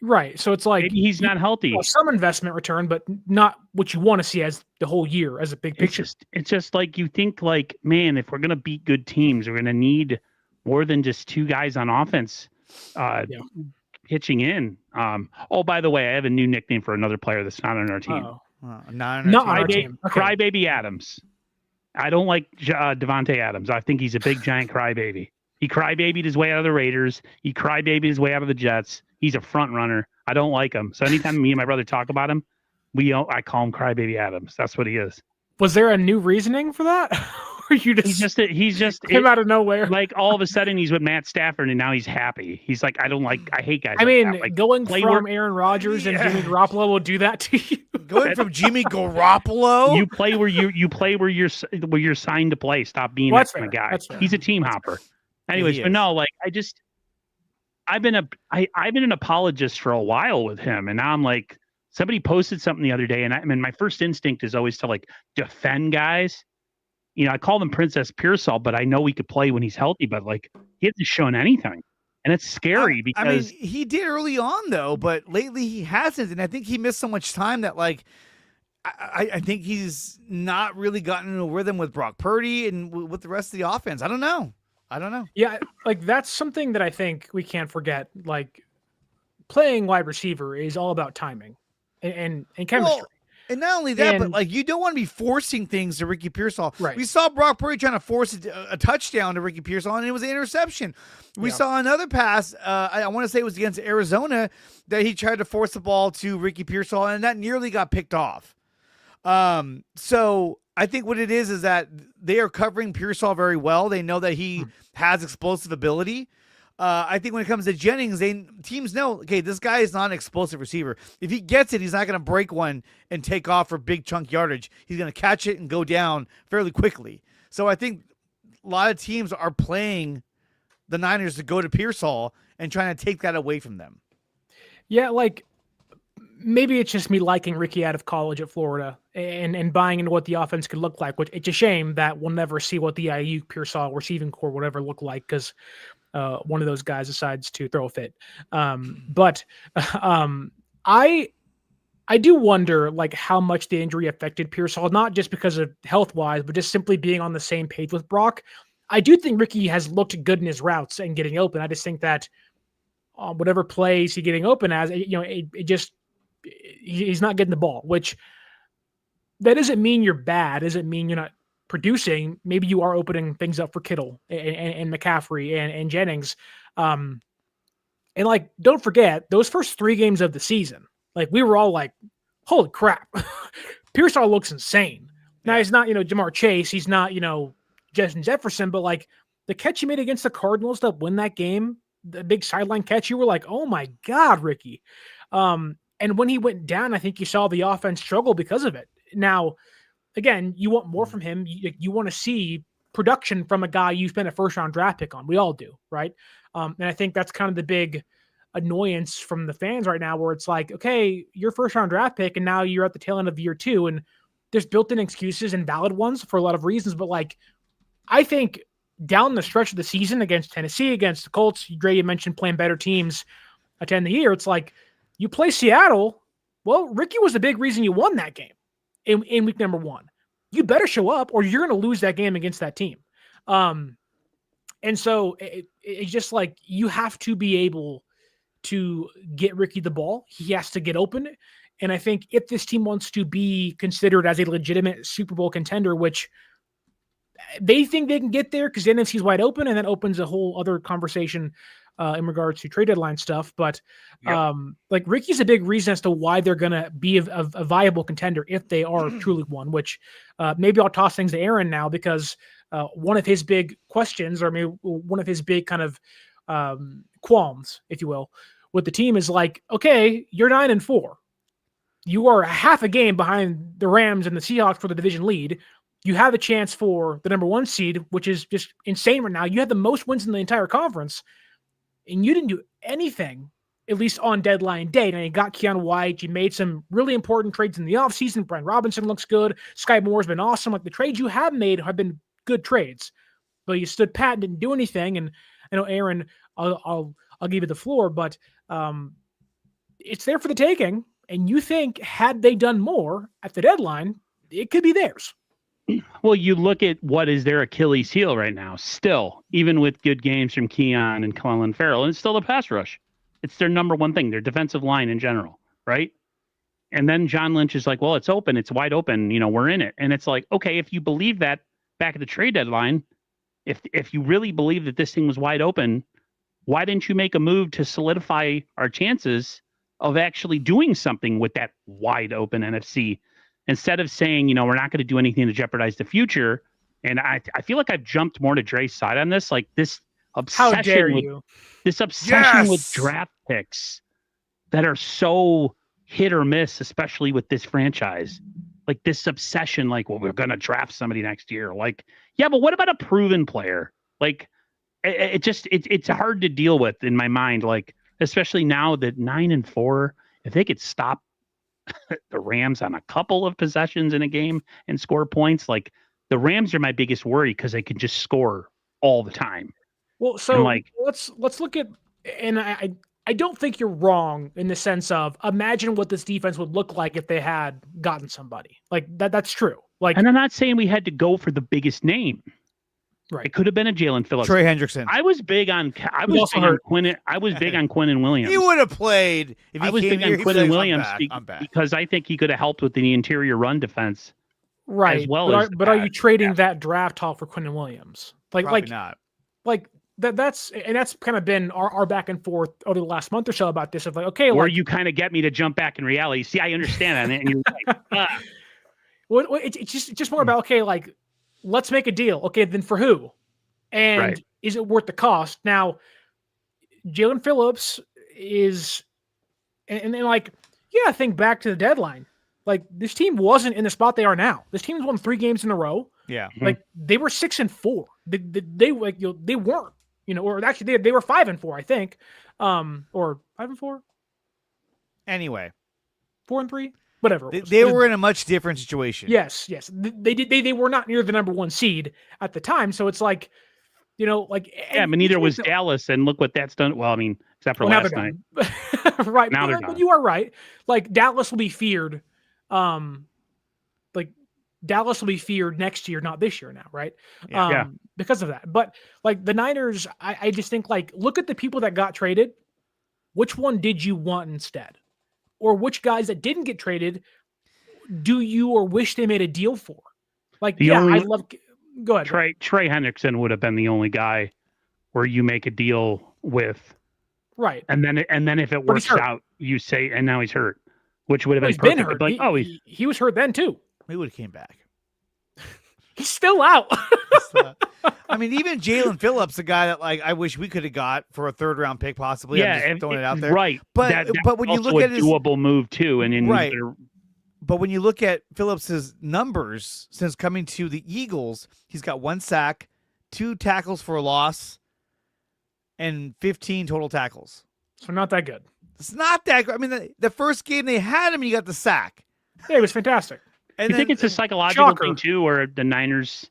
Right. So it's like maybe he's not healthy. Some investment return, but not what you want to see as the whole year, as a big picture. It's just like you think, like, man, if we're going to beat good teams, we're going to need more than just 2 guys on offense pitching in. Oh, by the way, I have a new nickname for another player that's not on our team. Not on our team. Okay. Crybaby Adams. I don't like Devontae Adams. I think he's a big giant crybaby. He crybabied his way out of the Raiders. He crybabied his way out of the Jets. He's a front runner. I don't like him. So anytime me and my brother talk about him, I call him Crybaby Adams. That's what he is. Was there a new reasoning for that? Or you just he's just came out of nowhere. Like all of a sudden he's with Matt Stafford and now he's happy. He's like, I hate guys. I mean, like going from Aaron Rodgers and Jimmy Garoppolo will do that to you. Going from Jimmy Garoppolo, you play where you're signed to play. Stop being that kind of guy. He's a team hopper. Anyways, but no, like I've been an apologist for a while with him, and now I'm like, somebody posted something the other day, and my first instinct is always to like defend guys. I call him Princess Pearsall, but I know he could play when he's healthy, but like he hasn't shown anything. And it's scary because he did early on though, but lately he hasn't. And I think he missed so much time that like, I think he's not really gotten in a rhythm with Brock Purdy and with the rest of the offense. I don't know. Yeah. Like that's something that I think we can't forget. Like playing wide receiver is all about timing and chemistry. Well, and not only that, but like you don't want to be forcing things to Ricky Pearsall. Right. We saw Brock Purdy trying to force a touchdown to Ricky Pearsall, and it was an interception. We saw another pass. I want to say it was against Arizona that he tried to force the ball to Ricky Pearsall, and that nearly got picked off. So I think what it is that they are covering Pearsall very well. They know that he has explosive ability. I think when it comes to Jennings, teams know, okay, this guy is not an explosive receiver. If he gets it, he's not going to break one and take off for big chunk yardage. He's going to catch it and go down fairly quickly. So I think a lot of teams are playing the Niners to go to Pearsall and trying to take that away from them. Yeah, like maybe it's just me liking Ricky out of college at Florida and buying into what the offense could look like, which it's a shame that we'll never see what the Ayuk, Pearsall receiving core would ever look like because one of those guys decides to throw a fit. But I do wonder like how much the injury affected Pearsall, not just because of health wise, but just simply being on the same page with Brock. I do think Ricky has looked good in his routes and getting open. I just think that whatever plays he's getting open as, he's not getting the ball, which that doesn't mean you're bad. Doesn't mean you're not producing. Maybe you are opening things up for Kittle and McCaffrey and Jennings. And like, don't forget those first 3 games of the season, like we were all like, holy crap, Pearsall looks insane. Now he's not, Jamar Chase. He's not, Justin Jefferson, but like the catch he made against the Cardinals to win that game, the big sideline catch, you were like, oh my God, Ricky. And when he went down, I think you saw the offense struggle because of it. Now, again, you want more from him. You want to see production from a guy you spent a first-round draft pick on. We all do, right? And I think that's kind of the big annoyance from the fans right now where it's like, okay, your first-round draft pick, and now you're at the tail end of year 2, and there's built-in excuses and valid ones for a lot of reasons, but like, I think down the stretch of the season against Tennessee, against the Colts, Dre, you mentioned playing better teams at the end of the year. It's like you play Seattle. Well, Ricky was the big reason you won that game in week number 1. You better show up or you're going to lose that game against that team. And so it's just like you have to be able to get Ricky the ball. He has to get open. And I think if this team wants to be considered as a legitimate Super Bowl contender, which they think they can get there because the NFC is wide open, and that opens a whole other conversation in regards to trade deadline stuff. But like Ricky's a big reason as to why they're going to be a viable contender if they are truly one, which maybe I'll toss things to Aaron now because one of his big questions, or maybe one of his big kind of qualms, if you will, with the team is like, okay, you're 9-4. You are half a game behind the Rams and the Seahawks for the division lead. You have a chance for the number 1 seed, which is just insane right now. You had the most wins in the entire conference, and you didn't do anything, at least on deadline day. And you got Keanu White. You made some really important trades in the offseason. Brian Robinson looks good. Sky Moore's been awesome. Like the trades you have made have been good trades, but you stood pat and didn't do anything. And I know, Aaron, I'll give you the floor, but it's there for the taking. And you think had they done more at the deadline, it could be theirs. Well, you look at what is their Achilles heel right now, still, even with good games from Keon and Clelin Ferrell, and it's still the pass rush. It's their number one thing, their defensive line in general, right? And then John Lynch is like, well, it's open. It's wide open. We're in it. And it's like, okay, if you believe that back at the trade deadline, if you really believe that this thing was wide open, why didn't you make a move to solidify our chances of actually doing something with that wide open NFC instead of saying, we're not going to do anything to jeopardize the future? And I feel like I've jumped more to Dre's side on this, like this obsession with draft picks that are so hit or miss, especially with this franchise. Like this obsession, like, well, we're going to draft somebody next year. Like, yeah, but what about a proven player? Like, it's hard to deal with in my mind. Like, especially now that 9-4, if they could stop the Rams on a couple of possessions in a game and score points, like the Rams are my biggest worry because they can just score all the time. Well, so let's look at, and I don't think you're wrong in the sense of imagine what this defense would look like if they had gotten somebody like that. That's true. Like, and I'm not saying we had to go for the biggest name. Right. It could have been a Jalen Phillips. Trey Hendrickson. I was big on Quinn. I was big on Quinnen Williams. He would have played if he I was came big here, on Quinnen Williams I'm back. because I think he could have helped with the interior run defense. Right. As well but are you trading that draft haul for Quinnen Williams? Probably not. Like that's kind of been our back and forth over the last month or so about this of like, okay, or you kind of get me to jump back in reality. See, I understand that. And you're like, Well, it's just more about, okay, like, let's make a deal. Okay, then for who? And is it worth the cost? Now, Jalen Phillips is, and then like, yeah, think back to the deadline. Like, this team wasn't in the spot they are now. This team's won 3 games in a row. Yeah. Like, they were 6-4. They weren't, or actually they were 5-4, I think. Or 5-4. Anyway. 4-3. Whatever. They were in a much different situation. Yes. They were not near the number 1 seed at the time. So it's like, but neither was Dallas, and look what that's done. Well, I mean, except for last night. Right. Now they're done. But you are right. Like, Dallas will be feared. Like, Dallas will be feared next year, not this year now, right? Yeah. Because of that. But like the Niners, I just think, like, look at the people that got traded. Which one did you want instead? Or which guys that didn't get traded do you or wish they made a deal for? Like, go ahead. Trey Hendrickson would have been the only guy where you make a deal with. Right. And then if it works out, you say, and now he's hurt, which would have been perfect. Been hurt. Like, he was hurt then too. He would have came back. He's still out. I mean, even Jalen Phillips, a guy that like I wish we could have got for a 3rd round pick, possibly. Yeah, I'm just throwing it out there. Right. But when you look at his doable move too, and but when you look at Phillips's numbers since coming to the Eagles, he's got 1 sack, 2 tackles for a loss, and 15 total tackles. So not that good. It's not that good. I mean, the first game they had him, he got the sack. Yeah, it was fantastic. And you think it's a psychological thing too, or the Niners,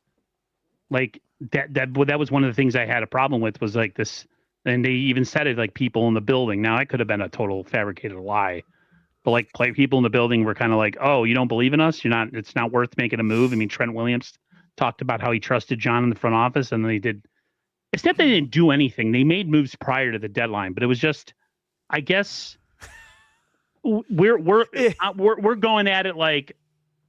like that was one of the things I had a problem with was like this, and they even said it like people in the building. Now it could have been a total fabricated lie, but like people in the building were kind of like, oh, you don't believe in us? It's not worth making a move. I mean, Trent Williams talked about how he trusted John in the front office, and they did. It's not that they didn't do anything. They made moves prior to the deadline, but it was just, I guess, we're going at it like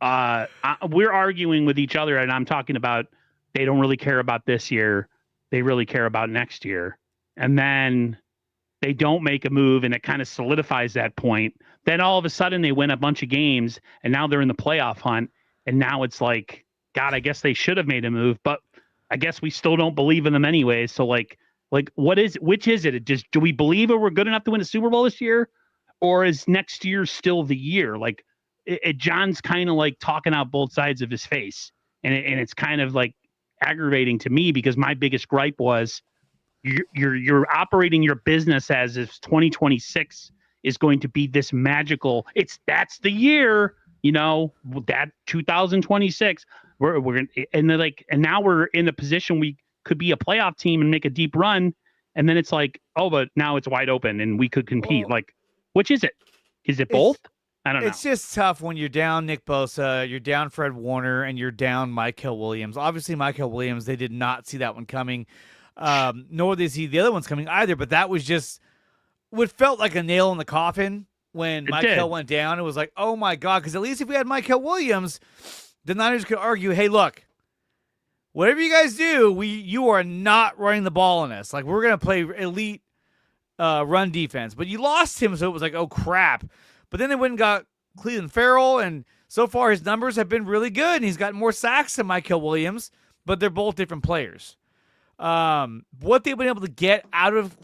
we're arguing with each other, and I'm talking about they don't really care about this year. They really care about next year. And then they don't make a move, and it kind of solidifies that point. Then all of a sudden they win a bunch of games, and now they're in the playoff hunt. And now it's like, God, I guess they should have made a move, but I guess we still don't believe in them anyway. So like which is it? Do we believe we're good enough to win a Super Bowl this year? Or is next year still the year? Like John's kind of like talking out both sides of his face. And it's kind of like aggravating to me, because my biggest gripe was you're operating your business as if 2026 is going to be this magical. That's the year, that 2026 we're gonna, and now we're in a position we could be a playoff team and make a deep run, and then it's like, oh, but now it's wide open and we could compete. Well, like, which is it? Is it both? I don't know. It's just tough when you're down Nick Bosa, you're down Fred Warner, and you're down Micah Williams. Obviously, Micah Williams, they did not see that one coming, nor did they see the other ones coming either. But that was just what felt like a nail in the coffin when Micah went down. It was like, oh my God, because at least if we had Micah Williams, the Niners could argue, hey, look, whatever you guys do, you are not running the ball on us. Like, we're going to play elite run defense. But you lost him, so it was like, oh, crap. But then they went and got Cleveland Farrell, and so far his numbers have been really good, and he's got more sacks than Micah Williams, but they're both different players. What they've been able to get out of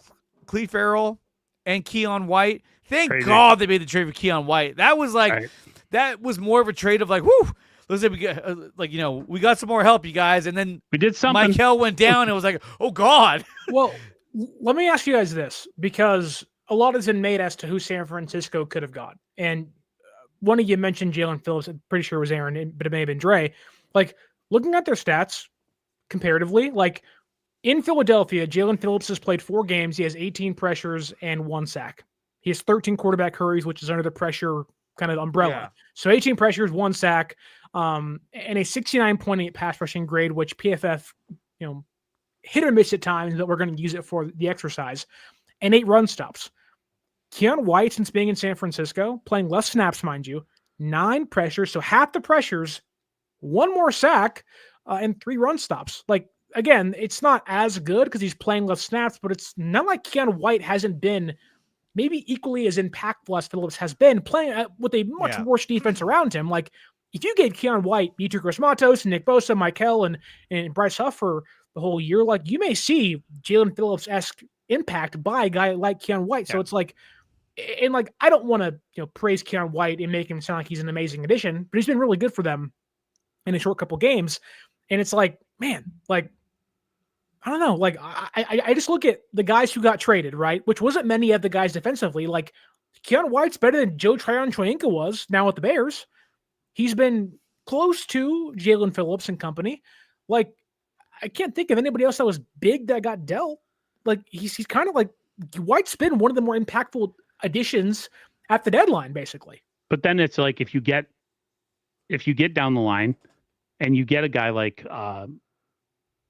Cleve Farrell and Keon White, thank God they made the trade for Keon White. That was like, that was more of a trade of like, whoo, let's say we get, we got some more help, you guys, and then we did something. Michael went down, and it was like, oh God. Well, let me ask you guys this, because a lot has been made as to who San Francisco could have got. And one of you mentioned Jalen Phillips. I'm pretty sure it was Aaron, but it may have been Dre. Like, looking at their stats comparatively, like in Philadelphia, Jalen Phillips has played 4 games. He has 18 pressures and 1 sack. He has 13 quarterback hurries, which is under the pressure kind of umbrella. Yeah. So 18 pressures, 1 sack, and a 69.8 pass rushing grade, which PFF, hit or miss at times, but we're going to use it for the exercise. And 8 run stops. Keon White, since being in San Francisco, playing less snaps, mind you, 9 pressures, so half the pressures, 1 more sack, and 3 run stops. Like, again, it's not as good because he's playing less snaps, but it's not like Keon White hasn't been maybe equally as impactful as Phillips has been, playing with a much worse defense around him. Like, if you gave Keon White, Yetur Gross-Matos, Nick Bosa, Michael, and Bryce Huff for the whole year, like, you may see Jalen Phillips-esque impact by a guy like Keon White. So it's like, and like, I don't want to praise Keon White and make him sound like he's an amazing addition, but he's been really good for them in a short couple games. And it's like, man, like, I don't know, like I just look at the guys who got traded, right? Which wasn't many of the guys defensively. Like, Keon White's better than Joe Tryon-Shoyinka was now with the Bears. He's been close to Jalen Phillips and company. Like, I can't think of anybody else that was big that got dealt. Like, he's kind of like, White's been one of the more impactful additions at the deadline, basically. But then it's like, if you get down the line and you get a guy like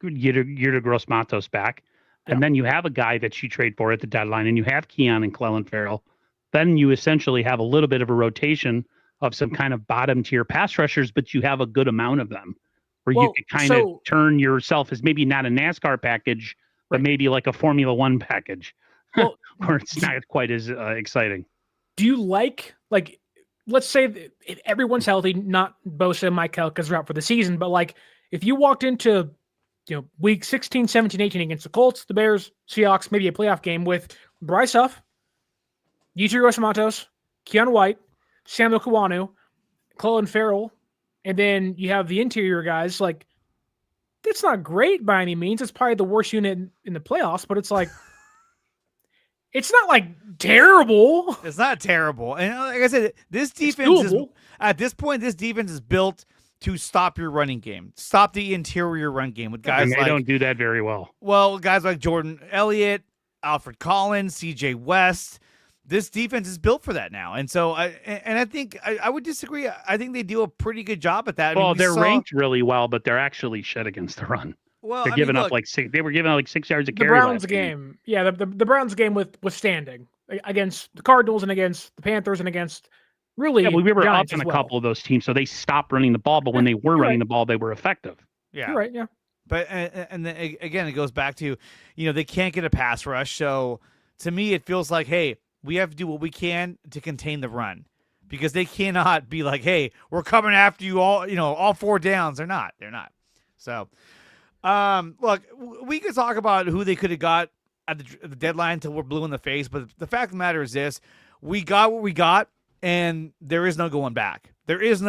Yetur Gross-Matos back, and then you have a guy that you trade for at the deadline, and you have Keon and Clelin Ferrell, then you essentially have a little bit of a rotation of some kind of bottom tier pass rushers, but you have a good amount of them where you can kind of turn yourself as maybe not a NASCAR package, but maybe like a Formula One package, where it's not quite as exciting. Do you like, let's say if everyone's healthy, not Bosa and Michael because they're out for the season, but like if you walked into week 16, 17, 18 against the Colts, the Bears, Seahawks, maybe a playoff game with Bryce Huff, Yetur Gross-Matos, Keon White, Samuel Kawanu, Clelin Ferrell, and then you have the interior guys, like, it's not great by any means. It's probably the worst unit in the playoffs, but it's like, it's not like terrible. It's not terrible. And like I said, this defense is, at this point, this defense is built to stop your running game, stop the interior run game with guys and they don't do that very well. Well, guys like Jordan Elliott, Alfred Collins, C.J. West. This defense is built for that now, and so I think I would disagree. I think they do a pretty good job at that. Well, they're ranked really well, but they're actually shit against the run. Well, they're giving up like 6. They were giving up like 6 yards a carry. The Browns game, yeah, the Browns game withstanding against the Cardinals and against the Panthers and against really. Yeah, we were Giants up on a well. couple of those teams, so they stopped running the ball. But when they were running the ball, they were effective. Yeah, you're right. Yeah, but and then, again, it goes back to they can't get a pass rush. So to me, it feels like, hey, we have to do what we can to contain the run, because they cannot be like, hey, we're coming after you all, all 4 downs. They're not. So, look, we could talk about who they could have got at the deadline until we're blue in the face. But the fact of the matter is this: we got what we got, and there is no going back. There is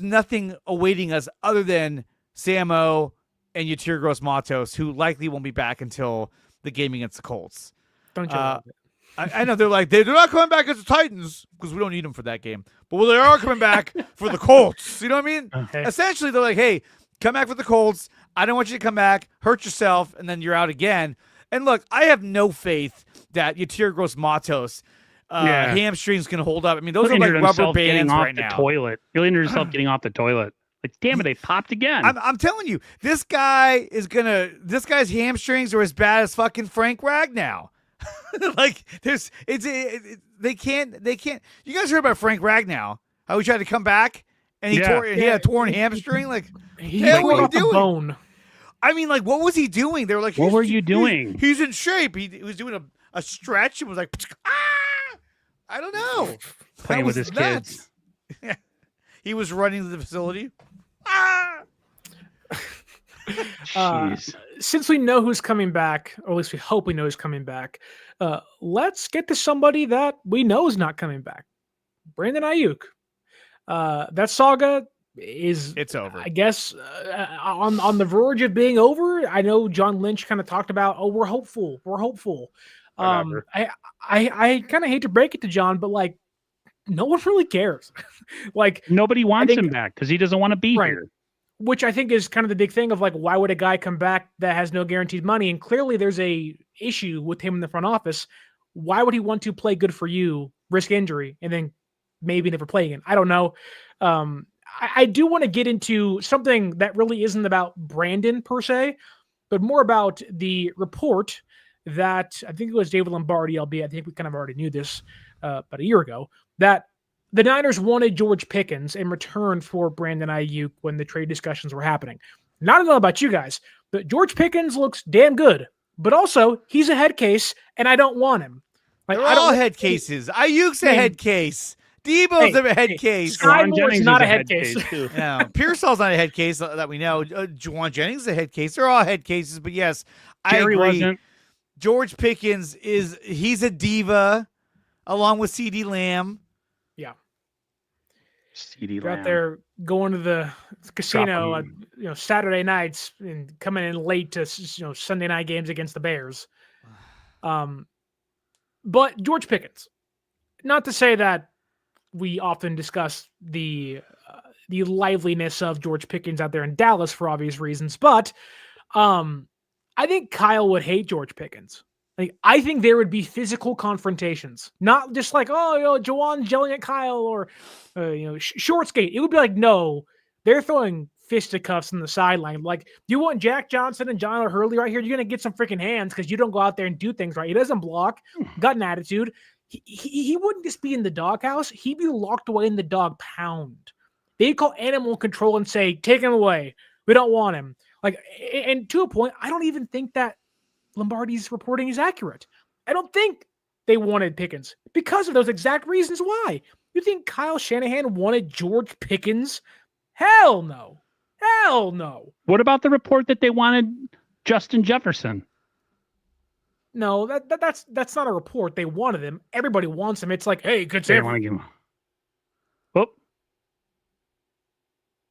nothing awaiting us other than Samo and Yatir Gross-Matos, who likely won't be back until the game against the Colts. Don't you love it? I know they're not coming back against the Titans because we don't need them for that game. But they are coming back for the Colts. You know what I mean? Okay. Essentially, they're like, hey, come back for the Colts. I don't want you to come back, hurt yourself, and then you're out again. And look, I have no faith that Yatir Gross-Matos hamstrings can hold up. I mean, those are like rubber bands right now. He'll injure himself getting off the toilet. Like, damn it, they popped again. I'm telling you, this guy's hamstrings are as bad as fucking Frank Ragnow. Like they can't. You guys heard about Frank Ragnow? How he tried to come back and he had a torn hamstring. Like, what are you doing? Bone. I mean, like, what was he doing? They were like, what were you doing? He's in shape. He was doing a stretch. It was like, I don't know. Playing with his kids. He was running to the facility. Since we know who's coming back, or at least we hope we know who's coming back, let's get to somebody that we know is not coming back. Brandon Ayuk. That saga it's over. I guess on the verge of being over. I know John Lynch kind of talked about, we're hopeful. I kind of hate to break it to John, but like, no one really cares. Like, nobody wants him back because he doesn't want to be here. Which I think is kind of the big thing of like, why would a guy come back that has no guaranteed money? And clearly there's a issue with him in the front office. Why would he want to play good for you, risk injury, and then maybe never play again? I don't know. I do want to get into something that really isn't about Brandon per se, but more about the report that I think it was David Lombardi, albeit I think we kind of already knew this about a year ago, that the Niners wanted George Pickens in return for Brandon Ayuk when the trade discussions were happening. Not to know about you guys, but George Pickens looks damn good. But also, he's a head case, and I don't want him. Like, they're all head cases. Ayuk's a head case. Debo's a head case. Sky Moore's not a head case. No, Pearsall's not a head case that we know. Juwan Jennings is a head case. They're all head cases. But yes, Jerry I agree. Wasn't. George Pickens he's a diva, along with CeeDee Lamb. Yeah. CeeDee They're Lamb. out there going to the casino, Saturday nights and coming in late to Sunday night games against the Bears. But George Pickens, not to say that we often discuss the liveliness of George Pickens out there in Dallas for obvious reasons, but I think Kyle would hate George Pickens. Like, I think there would be physical confrontations, not just like, Juwan's yelling at Kyle or, short skate. It would be like, no, they're throwing fisticuffs on the sideline. Like, do you want Jack Johnson and John Hurley right here? You're going to get some freaking hands because you don't go out there and do things right. He doesn't block, got an attitude. He wouldn't just be in the doghouse. He'd be locked away in the dog pound. They'd call animal control and say, take him away. We don't want him. Like, and to a point, I don't even think that Lombardi's reporting is accurate. I don't think they wanted Pickens because of those exact reasons why. You think Kyle Shanahan wanted George Pickens? Hell no. Hell no. What about the report that they wanted Justin Jefferson? No, that's not a report. They wanted him. Everybody wants him. It's like, hey, good They save. want to give him.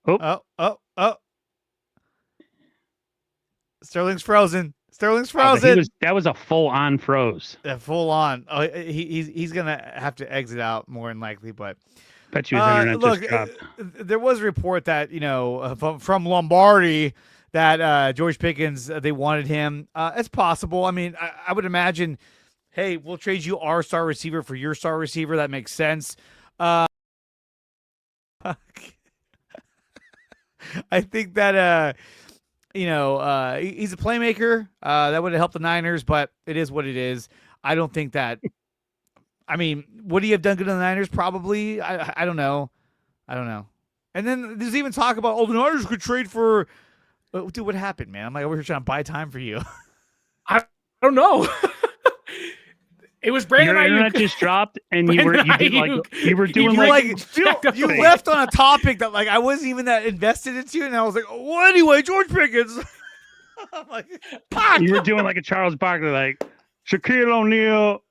Oh. Sterling's frozen. That was a full-on froze. Full on. Oh, he's gonna have to exit out more than likely. But Bet you his internet look, just dropped. There was a report that from Lombardi that George Pickens they wanted him. It's possible. I mean, I would imagine. Hey, we'll trade you our star receiver for your star receiver. That makes sense. I think that he's a playmaker. That would have helped the Niners, but it is what it is. I don't think that. I mean, would he have done good in the Niners? Probably. I don't know. And then there's even talk about, the Niners could trade for. Dude, what happened, man? I'm like, we're trying to buy time for you. I don't know. It was Brandon Your internet Ayuk. just dropped, and you were doing you left on a topic that I wasn't even that invested into, and I was like, well, anyway, George Pickens. I'm like, you were doing like a Charles Barkley, like Shaquille O'Neal,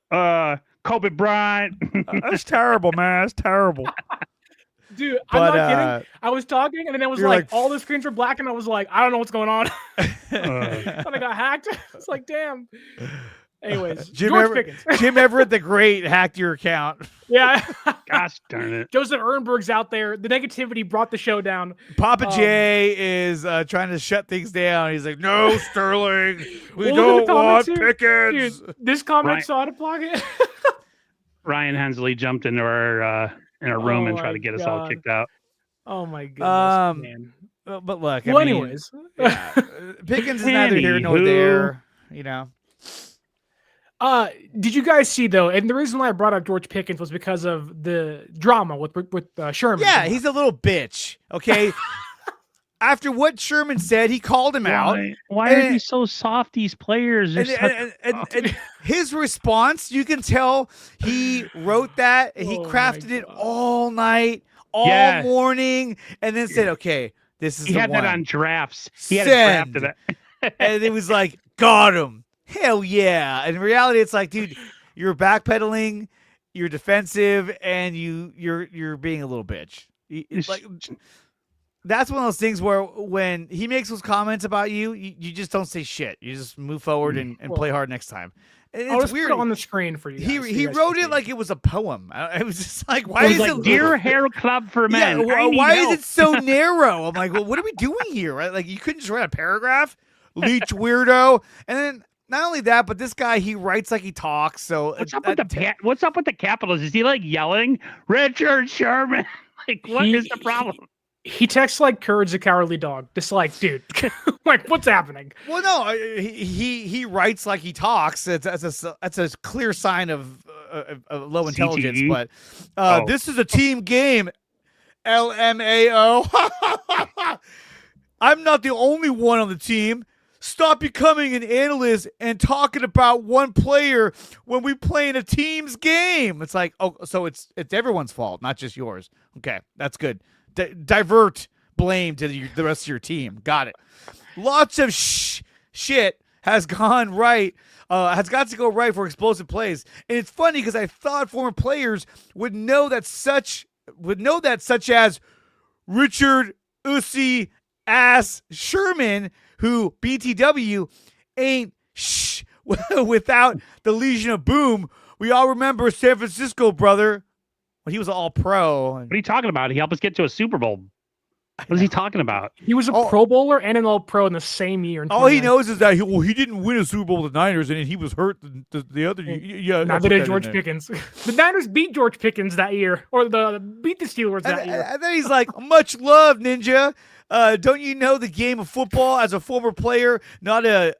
Kobe Bryant. That's terrible, man. That's terrible. Dude, I'm not kidding. I was talking, and then it was like all the screens were black, and I was like, I don't know what's going on. And I got hacked. It's like, damn. Anyways, Jim Everett the Great hacked your account. Yeah. Gosh darn it. Joseph Ehrenberg's out there. The negativity brought the show down. Papa J is trying to shut things down. He's like, no, Sterling. We don't want Pickens. Dude, this comment saw to block it. Ryan Hensley jumped into our room and tried to get us all kicked out. Oh, my goodness, man. But look, anyways. Yeah, Pickens is neither here nor there, Did you guys see though? And the reason why I brought up George Pickens was because of the drama with Sherman. Yeah, he's a little bitch. Okay. After what Sherman said, he called him out. Why are these so soft? These players are and his response, you can tell he wrote that and he crafted it all night, all morning, and then said, "Okay, this is." He had one. that on drafts. He had a draft of that, and it was like, "Got him." Hell yeah. In reality, it's like, dude, you're backpedaling, you're defensive, and you're being a little bitch. It's like, that's one of those things where when he makes those comments about you, you just don't say shit. You just move forward and play hard next time. I'll just weird. Put it on the screen for you. He wrote it like it was a poem. It was just like, why is it Dear Hair Club for Men? Yeah, why is it so narrow? I'm like, well, what are we doing here? Right? Like, you couldn't just write a paragraph? Leech weirdo. And then not only that, but this guy, he writes like he talks. So what's up with the Capitals? Is he like yelling, Richard Sherman? Like, what is the problem? He texts like courage a cowardly dog. Just like, dude, like, what's happening? Well, no, he writes like he talks. That's a clear sign of low intelligence. CTE? But this is a team game. LMAO. I'm not the only one on the team. Stop becoming an analyst and talking about one player when we play in a team's game. It's like, oh, so it's everyone's fault, not just yours. Okay, that's good. Divert blame to the rest of your team. Got it. Lots of shit has gone right. Has got to go right for explosive plays, and it's funny because I thought former players would know that such as Richard Ussy Ass Sherman, who BTW ain't without the Legion of Boom. We all remember San Francisco, brother. Well, he was all pro. What are you talking about? He helped us get to a Super Bowl. What is he talking about? He was a Pro Bowler and an All-Pro in the same year. All he knows is that he didn't win a Super Bowl with the Niners, and he was hurt the other year. Yeah, neither did George Pickens. The Niners beat George Pickens that year, or beat the Steelers that year. And then he's like, much love, Ninja. Don't you know the game of football as a former player, not a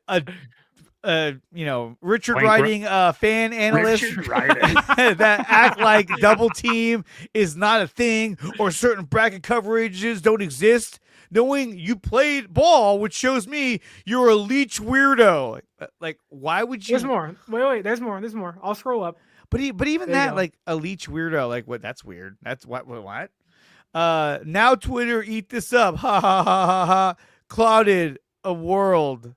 Richard Writing fan analyst that act like double team is not a thing or certain bracket coverages don't exist. Knowing you played ball, which shows me you're a leech weirdo. Like, why would you? There's more. Wait. There's more. I'll scroll up. But even that, like, a leech weirdo, like, what? That's weird. That's what? Now Twitter, eat this up. Ha ha ha ha ha. Clouded a world.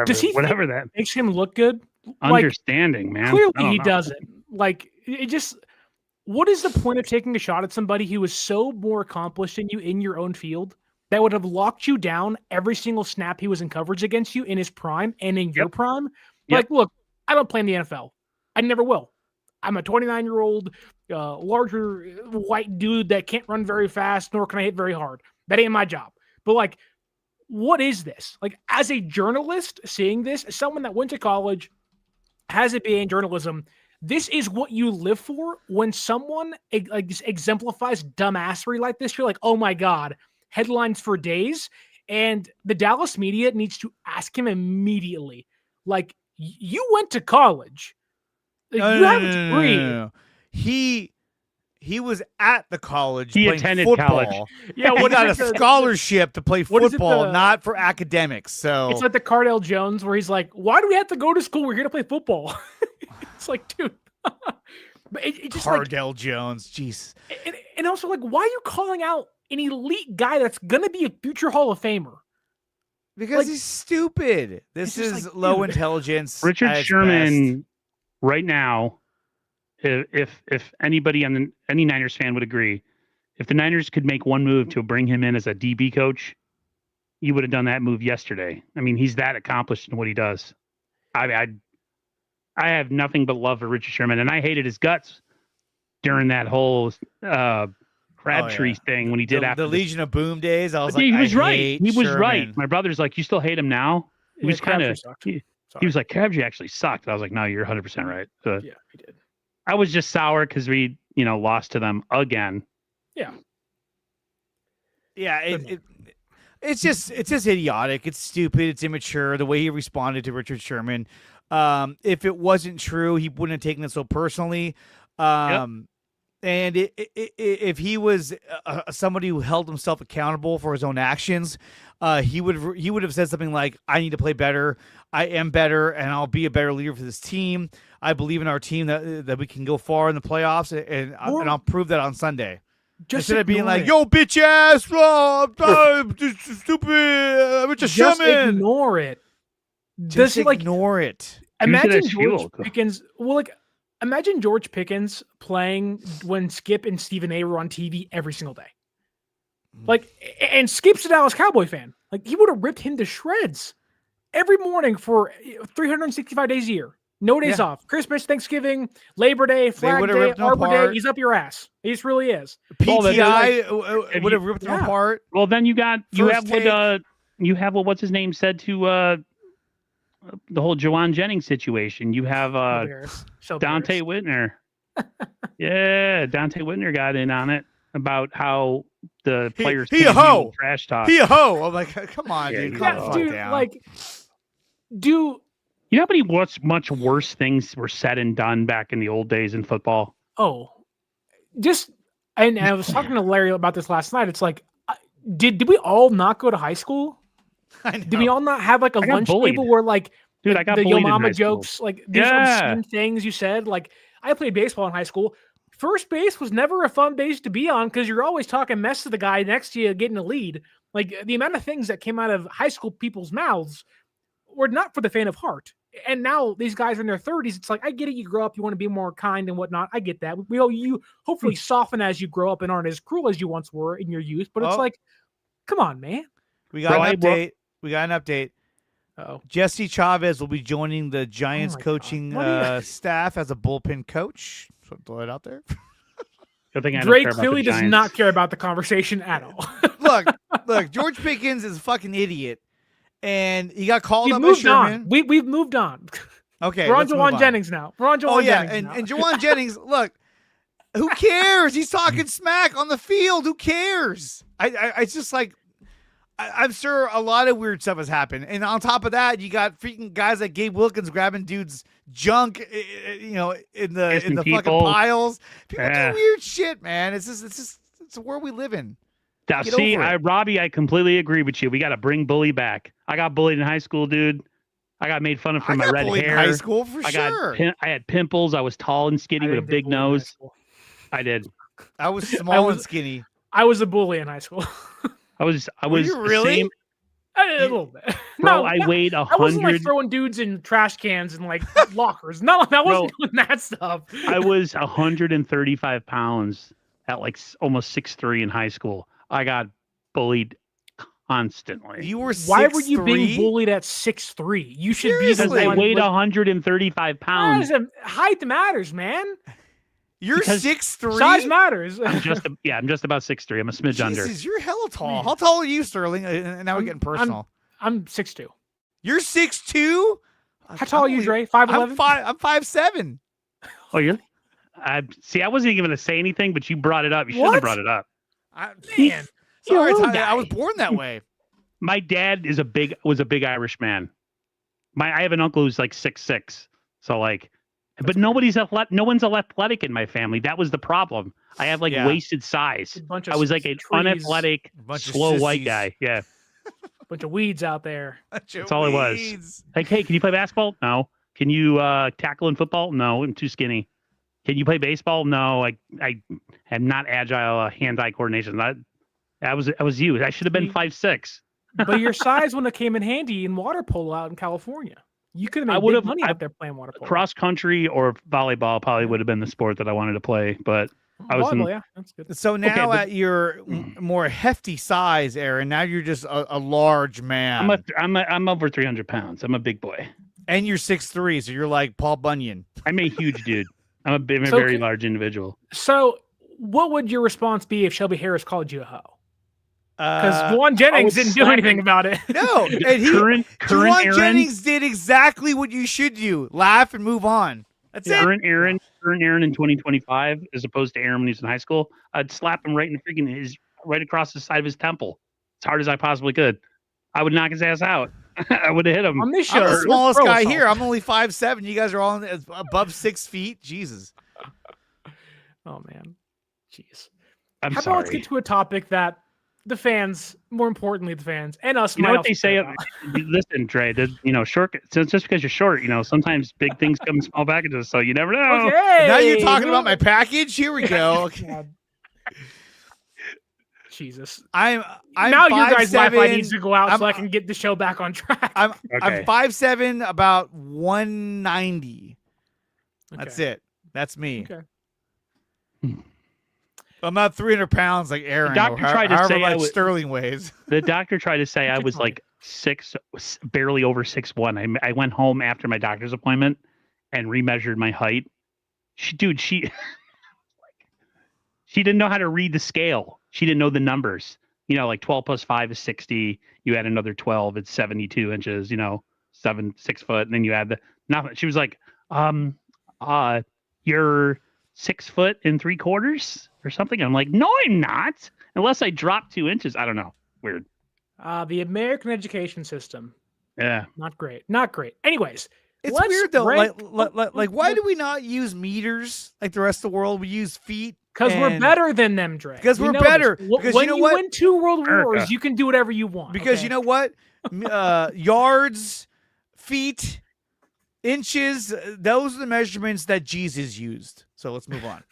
Does he whatever that makes him look good? Understanding, man. Clearly he doesn't. Like, it just. What is the point of taking a shot at somebody who is so more accomplished than you in your own field that would have locked you down every single snap he was in coverage against you in his prime and in your prime? Like, look, I don't play in the NFL. I never will. I'm a 29-year-old, larger white dude that can't run very fast, nor can I hit very hard. That ain't my job. But like, what is this? Like, as a journalist, seeing this, as someone that went to college, has a BA in journalism, this is what you live for. When someone like this exemplifies dumbassery like this, you're like, oh my God, headlines for days. And the Dallas media needs to ask him immediately, like, you went to college. Like, you have a degree. No. He was at the college. He playing attended football. college. Yeah, he got a scholarship to play football, not for academics. So it's like the Cardell Jones where he's like, "Why do we have to go to school? We're here to play football." It's like, dude. But it just Cardell Jones, jeez. And also, like, why are you calling out an elite guy that's gonna be a future Hall of Famer? Because he's stupid. This is like, low intelligence. Richard Sherman, right now. If anybody any Niners fan would agree, if the Niners could make one move to bring him in as a DB coach, you would have done that move yesterday. I mean, he's that accomplished in what he does. I have nothing but love for Richard Sherman, and I hated his guts during that whole Crabtree thing when he did after the Legion of Boom days. I was like, he was right. He was Sherman. Right. My brother's like, you still hate him now? He was kind of. He was like, Crabtree actually sucked. I was like, no, you're 100% right. Yeah, he did. I was just sour because we, lost to them again. Yeah. Yeah. It's just idiotic. It's stupid. It's immature. The way he responded to Richard Sherman. If it wasn't true, he wouldn't have taken it so personally. And if he was somebody who held himself accountable for his own actions, he would have said something like, "I need to play better. I am better, and I'll be a better leader for this team. I believe in our team that we can go far in the playoffs, and I'll prove that on Sunday." Instead of being like, "Yo, bitch ass, stupid, Richard Sherman." Just ignore it. Just ignore it. Imagine George Pickens. Well, like, imagine George Pickens playing when Skip and Stephen A were on TV every single day. Like, and Skip's a Dallas Cowboy fan. Like, he would have ripped him to shreds every morning for 365 days a year. No days off. Christmas, Thanksgiving, Labor Day, Flag Day, Arbor Day. He's up your ass. He just really is. PTI would have ripped him apart. Well, then you have what what's his name said to the whole Juwan Jennings situation. You have Dante Whitner. Yeah, Dante Whitner got in on it about how the players can't trash talk. He a hoe. I'm like, come on, dude. Calm the fuck down. Like, you know how many much worse things were said and done back in the old days in football? Oh, and I was talking to Larry about this last night. It's like, did we all not go to high school? Did we all not have like a lunch table where like, dude, I got the bullied Yo Mama in high jokes, school. like these obscene things you said? Like, I played baseball in high school. First base was never a fun base to be on because you're always talking mess to the guy next to you getting a lead. Like, the amount of things that came out of high school people's mouths were not for the faint of heart. And now these guys are in their 30s. It's like, I get it. You grow up, you want to be more kind and whatnot. I get that. You hopefully soften as you grow up and aren't as cruel as you once were in your youth. But it's like, come on, man. We got an update. Uh-oh. Jesse Chavez will be joining the Giants coaching staff as a bullpen coach. So throw it out there. Drake clearly does not care about the conversation at all. Look, George Pickens is a fucking idiot. And he got called up by Sherman. We've moved on. Okay. We're on Juwan Jennings now. And Juwan Jennings, look, who cares? He's talking smack on the field. Who cares? It's just like, I'm sure a lot of weird stuff has happened. And on top of that, you got freaking guys like Gabe Wilkins grabbing dudes' junk, in the fucking piles. People do weird shit, man. It's the world we live in. Now, Robbie, I completely agree with you. We got to bring bully back. I got bullied in high school, dude. I got made fun of for my red hair. In high school for sure. I had pimples. I was tall and skinny with a big nose. I did. I was small and skinny. I was a bully in high school. I was. Were you really? A little bit. Bro, I weighed 100. I wasn't like throwing dudes in trash cans and like lockers. No, I wasn't doing that stuff. I was 135 pounds at like almost 6'3" in high school. I got bullied constantly. You were 6'3"? Why were you being bullied at 6'3"? You should Seriously? be the Because I one. weighed 135 pounds. Height matters, man. You're Because 6'3"? Size matters. I'm just about 6'3". I'm a smidge under. Jesus, you're hella tall. How tall are you, Sterling? Now we're getting personal. I'm 6'2". You're 6'2"? How tall are you, Dre? 5'11"? I'm 5'7". Oh, you're. I wasn't even going to say anything, but you brought it up. You shouldn't have brought it up. Man. Sorry, You're a I was guy. born that way. My dad was a big Irish man. I have an uncle who's like 6'6". So like, but no one's athletic in my family. That was the problem. I have like wasted size. I was like an unathletic, slow white guy. Yeah. Bunch of weeds out there. That's all it was. Like, hey, can you play basketball? No. Can you tackle in football? No, I'm too skinny. Can you play baseball? No, I am not agile, hand-eye coordination. I was you. I should have been 5'6". But your size wouldn't have came in handy in water polo out in California. You could have made big money out there playing water polo. Cross country or volleyball probably would have been the sport that I wanted to play, but I was volleyball, yeah, that's good. So now at your more hefty size, Aaron, now you're just a large man. I'm over 300 pounds. I'm a big boy. And you're 6'3", so you're like Paul Bunyan. I'm a huge dude. I'm a very large individual. So what would your response be if Shelby Harris called you a hoe? Because Juwan Jennings didn't do anything about it. No, and Juwan Jennings did exactly what you should do: laugh and move on. That's it. Current Aaron in 2025, as opposed to Aaron when he's in high school, I'd slap him right in the freaking right across the side of his temple, as hard as I possibly could. I would knock his ass out. I would have hit him. On this show, I'm the smallest guy here. I'm only 5'7". You guys are all above 6 feet. Jesus. Oh man, jeez. How about let's get to a topic that the fans, more importantly, the fans and us. You know what they say? Listen, Dre. Short. Just because you're short, sometimes big things come in small packages. So you never know. Okay. Now you're talking about my package. Here we go. Jesus. I'm now 5'7", your guys' Wi-Fi needs to go out so I can get the show back on track. I'm 5'7", about 190. Okay. That's it. That's me. Okay. I'm not 300 pounds like Aaron. The doctor tried to say Sterling weighs. The doctor tried to say I was like barely over 6'1". I went home after my doctor's appointment and remeasured my height. She didn't know how to read the scale. She didn't know the numbers. Like 12 plus 5 is 60. You add another 12, it's 72 inches. 6 foot, and then you add the nothing. She was like, you're 6 foot and 3/4 or something. I'm like, no, I'm not. Unless I drop 2 inches. I don't know. Weird. The American education system. Yeah. Not great. Not great. Anyways. It's weird though. Like, why do we not use meters like the rest of the world? We use feet. Because we're better than them, Dre. Because we're better. Because when you win 2 world wars, you can do whatever you want. Because you know what? Yards, feet, inches, those are the measurements that Jesus used. So let's move on.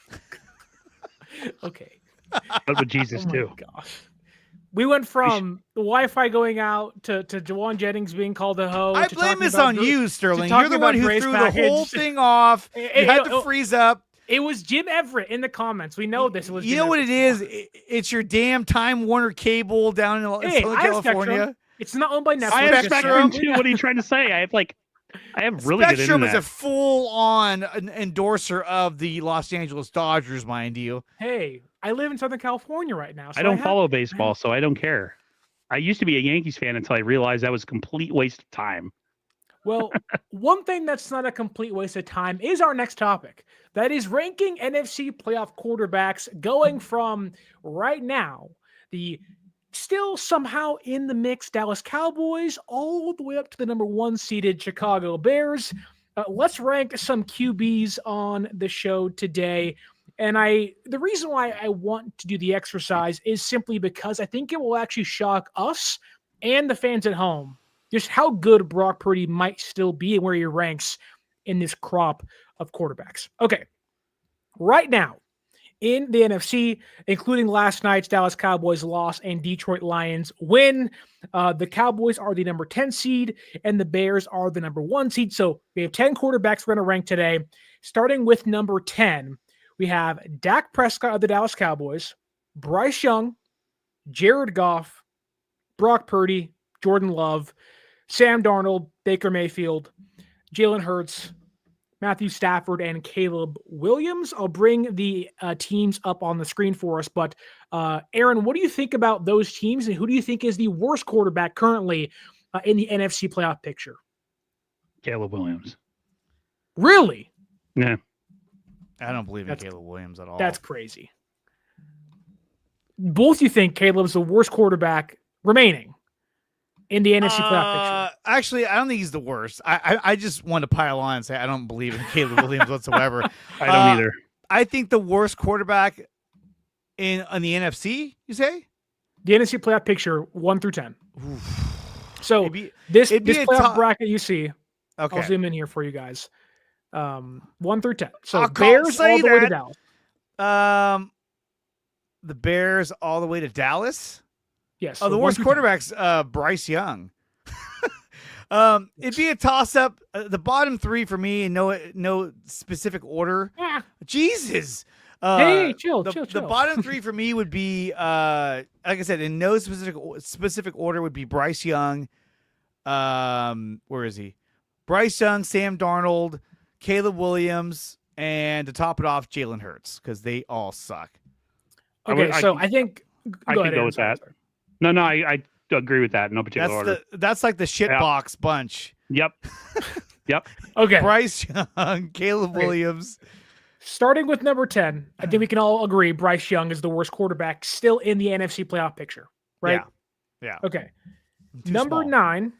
Okay. What would Jesus do? Gosh. We went from the Wi-Fi going out to Juwan Jennings being called a hoe. I blame this on you, Sterling. You're the one who threw the whole thing off. You had to freeze up. It was Jim Everett in the comments. We know this. You know what it is? It's your damn Time Warner cable down in Southern California. It's not owned by Netflix. I have Spectrum too. What are you trying to say? I have really good internet. Spectrum is a full-on endorser of the Los Angeles Dodgers, mind you. Hey, I live in Southern California right now. So I don't follow baseball, so I don't care. I used to be a Yankees fan until I realized that was a complete waste of time. Well, one thing that's not a complete waste of time is our next topic. That is ranking NFC playoff quarterbacks going from right now, the still somehow in the mix Dallas Cowboys, all the way up to the number 1 seeded Chicago Bears. Let's rank some QBs on the show today. And the reason why I want to do the exercise is simply because I think it will actually shock us and the fans at home just how good Brock Purdy might still be and where he ranks in this crop of quarterbacks. Okay, right now in the NFC, including last night's Dallas Cowboys loss and Detroit Lions win, the Cowboys are the number 10 seed and the Bears are the number 1 seed. So we have 10 quarterbacks we're going to rank today. Starting with number 10, we have Dak Prescott of the Dallas Cowboys, Bryce Young, Jared Goff, Brock Purdy, Jordan Love, Sam Darnold, Baker Mayfield, Jalen Hurts, Matthew Stafford, and Caleb Williams. I'll bring the teams up on the screen for us. But Aaron, what do you think about those teams, and who do you think is the worst quarterback currently in the NFC playoff picture? Caleb Williams. Really? Yeah. I don't believe in Caleb Williams at all. That's crazy. Both you think Caleb's the worst quarterback remaining in the NFC playoff picture? Actually, I don't think he's the worst. I just want to pile on and say I don't believe in Caleb Williams whatsoever. I don't either. I think the worst quarterback in the NFC, you say? The NFC playoff picture, 1 through 10. Oof. So this playoff bracket you see, okay. I'll zoom in here for you guys. 1 through 10. So Bears all the way to Dallas. The Bears all the way to Dallas? Yes. Oh, the worst quarterback's Bryce Young. It'd be a toss-up. The bottom three for me in no specific order. Yeah. Jesus. Hey, chill. The bottom three for me would be, like I said, in no specific order would be Bryce Young. Where is he? Bryce Young, Sam Darnold, Caleb Williams, and to top it off, Jalen Hurts, because they all suck. Okay, I think I can go with that. No, I agree with that in no particular order. That's like the shitbox bunch. Yep. Okay. Bryce Young, Caleb Williams. Starting with number 10, I think we can all agree Bryce Young is the worst quarterback still in the NFC playoff picture, right? Yeah. Okay. Number 9,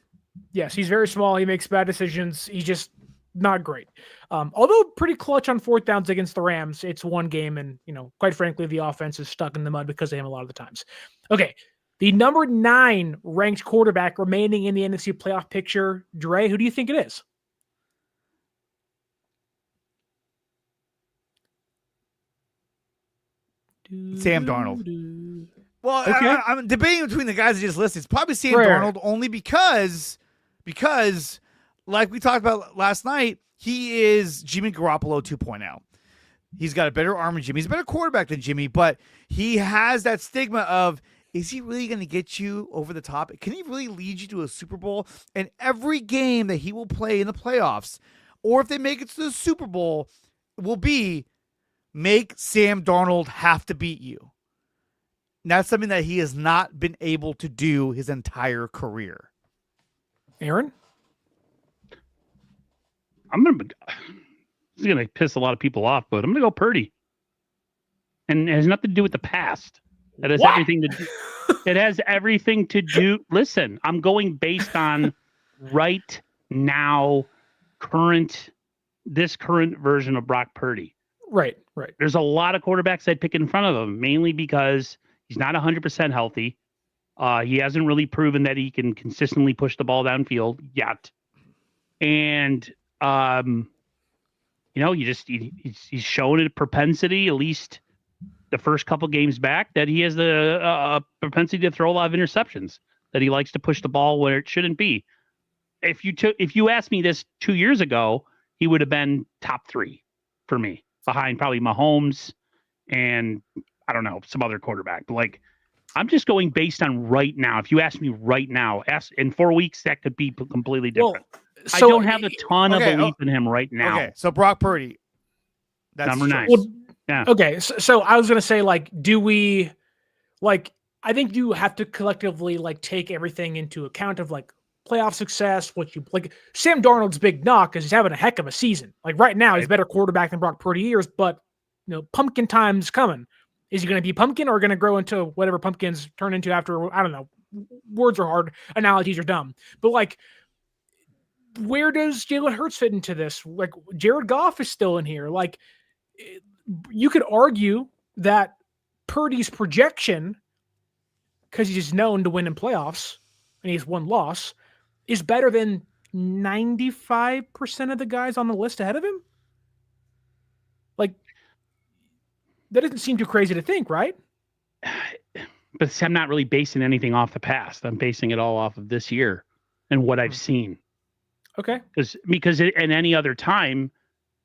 yes, he's very small. He makes bad decisions. He's just not great. Although pretty clutch on fourth downs against the Rams. It's one game, and quite frankly, the offense is stuck in the mud because of him a lot of the times. Okay. The number 9 ranked quarterback remaining in the NFC playoff picture, Dre, who do you think it is? Sam Darnold. Well, okay. I'm debating between the guys I just listed. It's probably Sam Darnold only because, like we talked about last night, he is Jimmy Garoppolo 2.0. He's got a better arm than Jimmy. He's a better quarterback than Jimmy, but he has that stigma of, is he really going to get you over the top? Can he really lead you to a Super Bowl? And every game that he will play in the playoffs, or if they make it to the Super Bowl, will be make Sam Darnold have to beat you. And that's something that he has not been able to do his entire career. Aaron? This is going to piss a lot of people off, but I'm going to go Purdy. And it has nothing to do with the past. It has everything to do. It has everything to do. Listen, I'm going based on right now, this current version of Brock Purdy. Right. There's a lot of quarterbacks I'd pick in front of him, mainly because he's not 100% healthy. He hasn't really proven that he can consistently push the ball downfield yet. And, he's shown a propensity, at least the first couple games back, that he has the propensity to throw a lot of interceptions, that he likes to push the ball where it shouldn't be. If you asked me this 2 years ago, he would have been top 3 for me, behind probably Mahomes and I don't know, some other quarterback. But I'm just going based on right now. If you ask me right now, in 4 weeks, that could be completely different. Well, I don't have a ton of belief in him right now. Okay, so Brock Purdy. That's number 9. Well, yeah. Okay, so I was going to say, do we, I think you have to collectively, take everything into account of, playoff success, Sam Darnold's big knock is he's having a heck of a season. Right now, he's a better quarterback than Brock Purdy is, but, pumpkin time's coming. Is he going to be pumpkin or going to grow into whatever pumpkins turn into after, I don't know, words are hard, analogies are dumb. But, where does Jalen Hurts fit into this? Jared Goff is still in here. You could argue that Purdy's projection, because he's known to win in playoffs and he has one loss, is better than 95% of the guys on the list ahead of him. That doesn't seem too crazy to think, right? But I'm not really basing anything off the past. I'm basing it all off of this year and what I've seen. Okay. Because in any other time,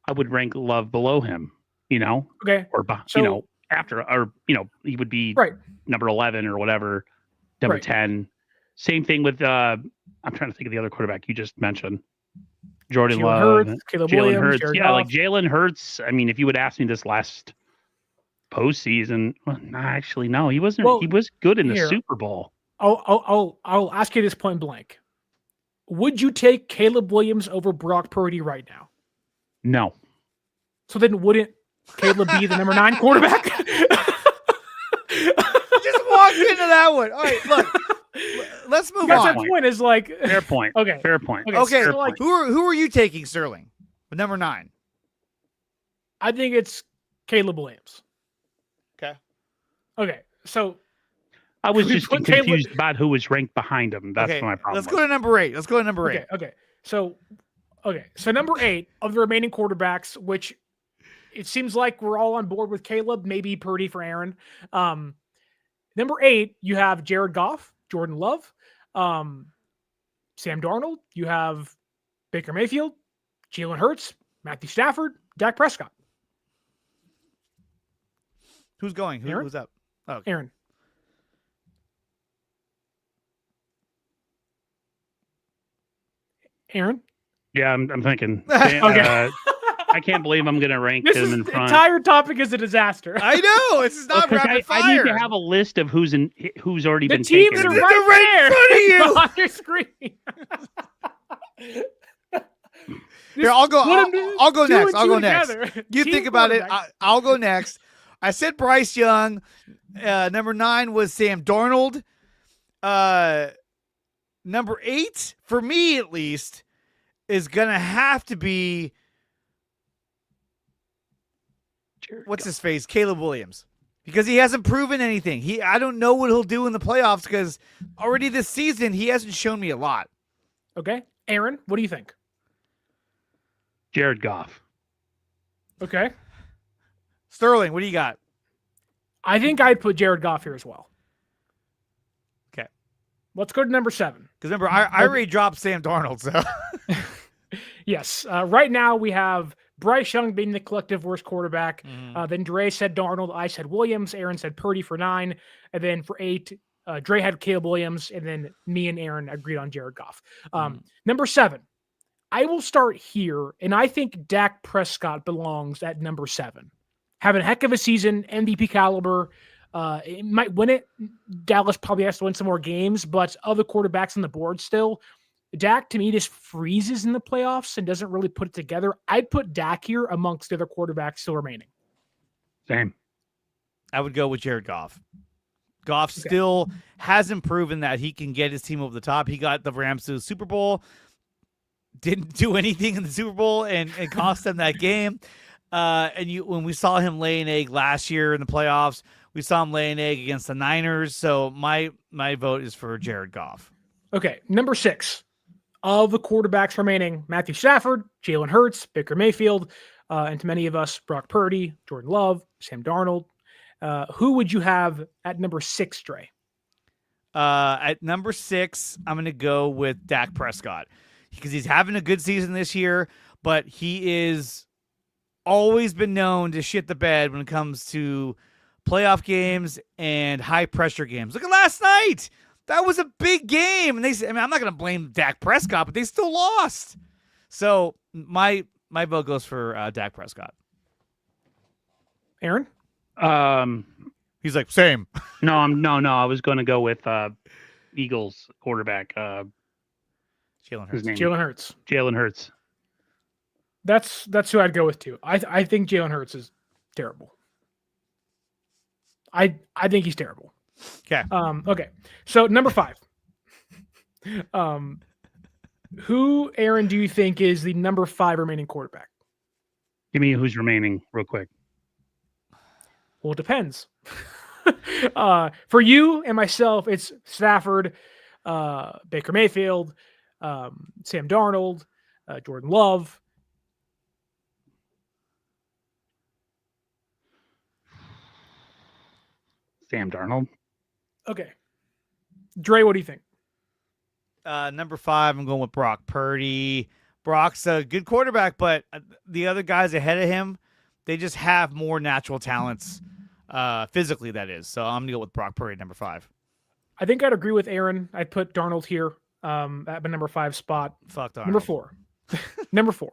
I would rank Love below him, Okay. Or, after, or, he would be right. number 11 or whatever, number 10. Same thing with I'm trying to think of the other quarterback you just mentioned. Jordan Jalen Love, Hurts, Caleb Jalen Williams, Hurts. Jared Yeah, like Goff. Jalen Hurts. I mean, if you would ask me this last postseason, well, actually, no, he wasn't. Well, he was good in the here. Super Bowl. I'll ask you this point blank. Would you take Caleb Williams over Brock Purdy right now? No. So then wouldn't Caleb be the number 9 quarterback? Just walked into that one. All right, look. Let's move That's on. that point is like Fair point. Okay. Fair point. Okay, so like, who are you taking, Sterling? Number 9. I think it's Caleb Williams. Okay. So I was we just put confused about who was ranked behind him. That's Okay, my problem. let's go to number 8. Okay. So number 8 of the remaining quarterbacks, which it seems like we're all on board with Caleb, maybe Purdy for Aaron. Number 8, you have Jared Goff, Jordan Love, Sam Darnold. You have Baker Mayfield, Jalen Hurts, Matthew Stafford, Dak Prescott. Who's going? Who's up? Oh, okay. Aaron. Aaron? Yeah, I'm thinking. Okay. I can't believe I'm going to rank him in front. The entire topic is a disaster. I know. This is not rapid fire. I need to have a list of who's already The been teams taken. are right there in front of you. on your screen. Here, I'll go next. I'll go next. Together. You Team think about it. quarterback. I'll go next. I said Bryce Young. Number 9 was Sam Darnold. Number 8, for me at least, is going to have to be what's his face? Caleb Williams. Because he hasn't proven anything. I don't know what he'll do in the playoffs because already this season he hasn't shown me a lot. Okay. Aaron, what do you think? Jared Goff. Okay. Sterling, what do you got? I think I'd put Jared Goff here as well. Okay. Let's go to number 7. Because remember, I already dropped Sam Darnold, so. Yes. Right now we have Bryce Young being the collective worst quarterback. Then Dre said Darnold. I said Williams. Aaron said Purdy for 9. And then for 8, Dre had Caleb Williams. And then me and Aaron agreed on Jared Goff. Number 7. I will start here. And I think Dak Prescott belongs at number 7. Having a heck of a season, MVP caliber. It might win it. Dallas probably has to win some more games, but other quarterbacks on the board still. Dak, to me, just freezes in the playoffs and doesn't really put it together. I'd put Dak here amongst the other quarterbacks still remaining. Same. I would go with Jared Goff. Goff still hasn't proven that he can get his team over the top. He got the Rams to the Super Bowl, didn't do anything in the Super Bowl, and cost them that game. When we saw him lay an egg last year in the playoffs, we saw him lay an egg against the Niners. So my vote is for Jared Goff. Okay, number 6. Of the quarterbacks remaining, Matthew Stafford, Jalen Hurts, Baker Mayfield, and to many of us, Brock Purdy, Jordan Love, Sam Darnold. Who would you have at number 6, Dre? At number 6, I'm going to go with Dak Prescott because he's having a good season this year, but he is always been known to shit the bed when it comes to playoff games and high pressure games. Look at last night. That was a big game. And I'm not going to blame Dak Prescott, but they still lost. So my vote goes for Dak Prescott. Aaron? He's like, same. No. I was going to go with Eagles quarterback. Jalen Hurts. Jalen Hurts. That's who I'd go with too. I think Jalen Hurts is terrible. I think he's terrible. Okay. Okay. So number 5. Who, Aaron, do you think is the number 5 remaining quarterback? Give me who's remaining real quick. Well, it depends. For you and myself, it's Stafford, Baker Mayfield, Sam Darnold, Jordan Love. Sam Darnold. Okay. Dre, what do you think? Number 5, I'm going with Brock Purdy. Brock's a good quarterback, but the other guys ahead of him, they just have more natural talents, physically, that is. So I'm going to go with Brock Purdy, number 5. I think I'd agree with Aaron. I'd put Darnold here at my number 5 spot. Fuck Darnold. Number 4. Number 4.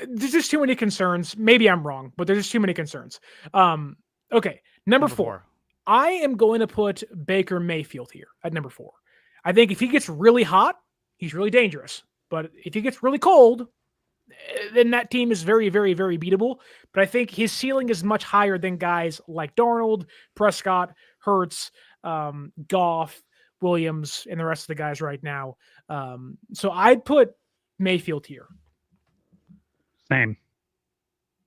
There's just too many concerns. Maybe I'm wrong, but there's just too many concerns. Okay, number 4. I am going to put Baker Mayfield here at number 4. I think if he gets really hot, he's really dangerous. But if he gets really cold, then that team is very, very, very beatable. But I think his ceiling is much higher than guys like Darnold, Prescott, Hurts, Goff, Williams, and the rest of the guys right now. So I'd put Mayfield here. Same.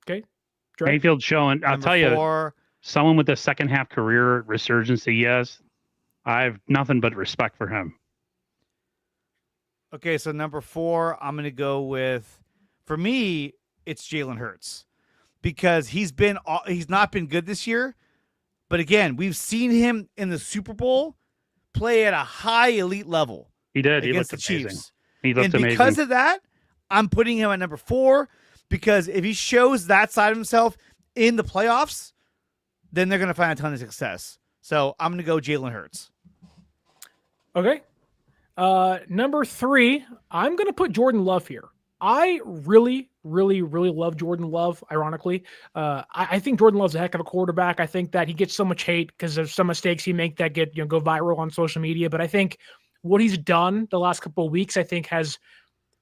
Okay. Dre? Mayfield showing, I'll tell you, someone with a second half career resurgence he has, I have nothing but respect for him. Okay, so number 4, I'm going to go with, for me, it's Jalen Hurts. Because he's not been good this year. But again, we've seen him in the Super Bowl play at a high elite level. He did. Against He looked the amazing. Chiefs. He looked and because amazing. of that, I'm putting him at number 4. Because if he shows that side of himself in the playoffs, then they're going to find a ton of success. So I'm going to go Jalen Hurts. Okay. Number 3, I'm going to put Jordan Love here. I really, really, really love Jordan Love, ironically. I think Jordan Love's a heck of a quarterback. I think that he gets so much hate because of some mistakes he make that get go viral on social media. But I think what he's done the last couple of weeks, I think, has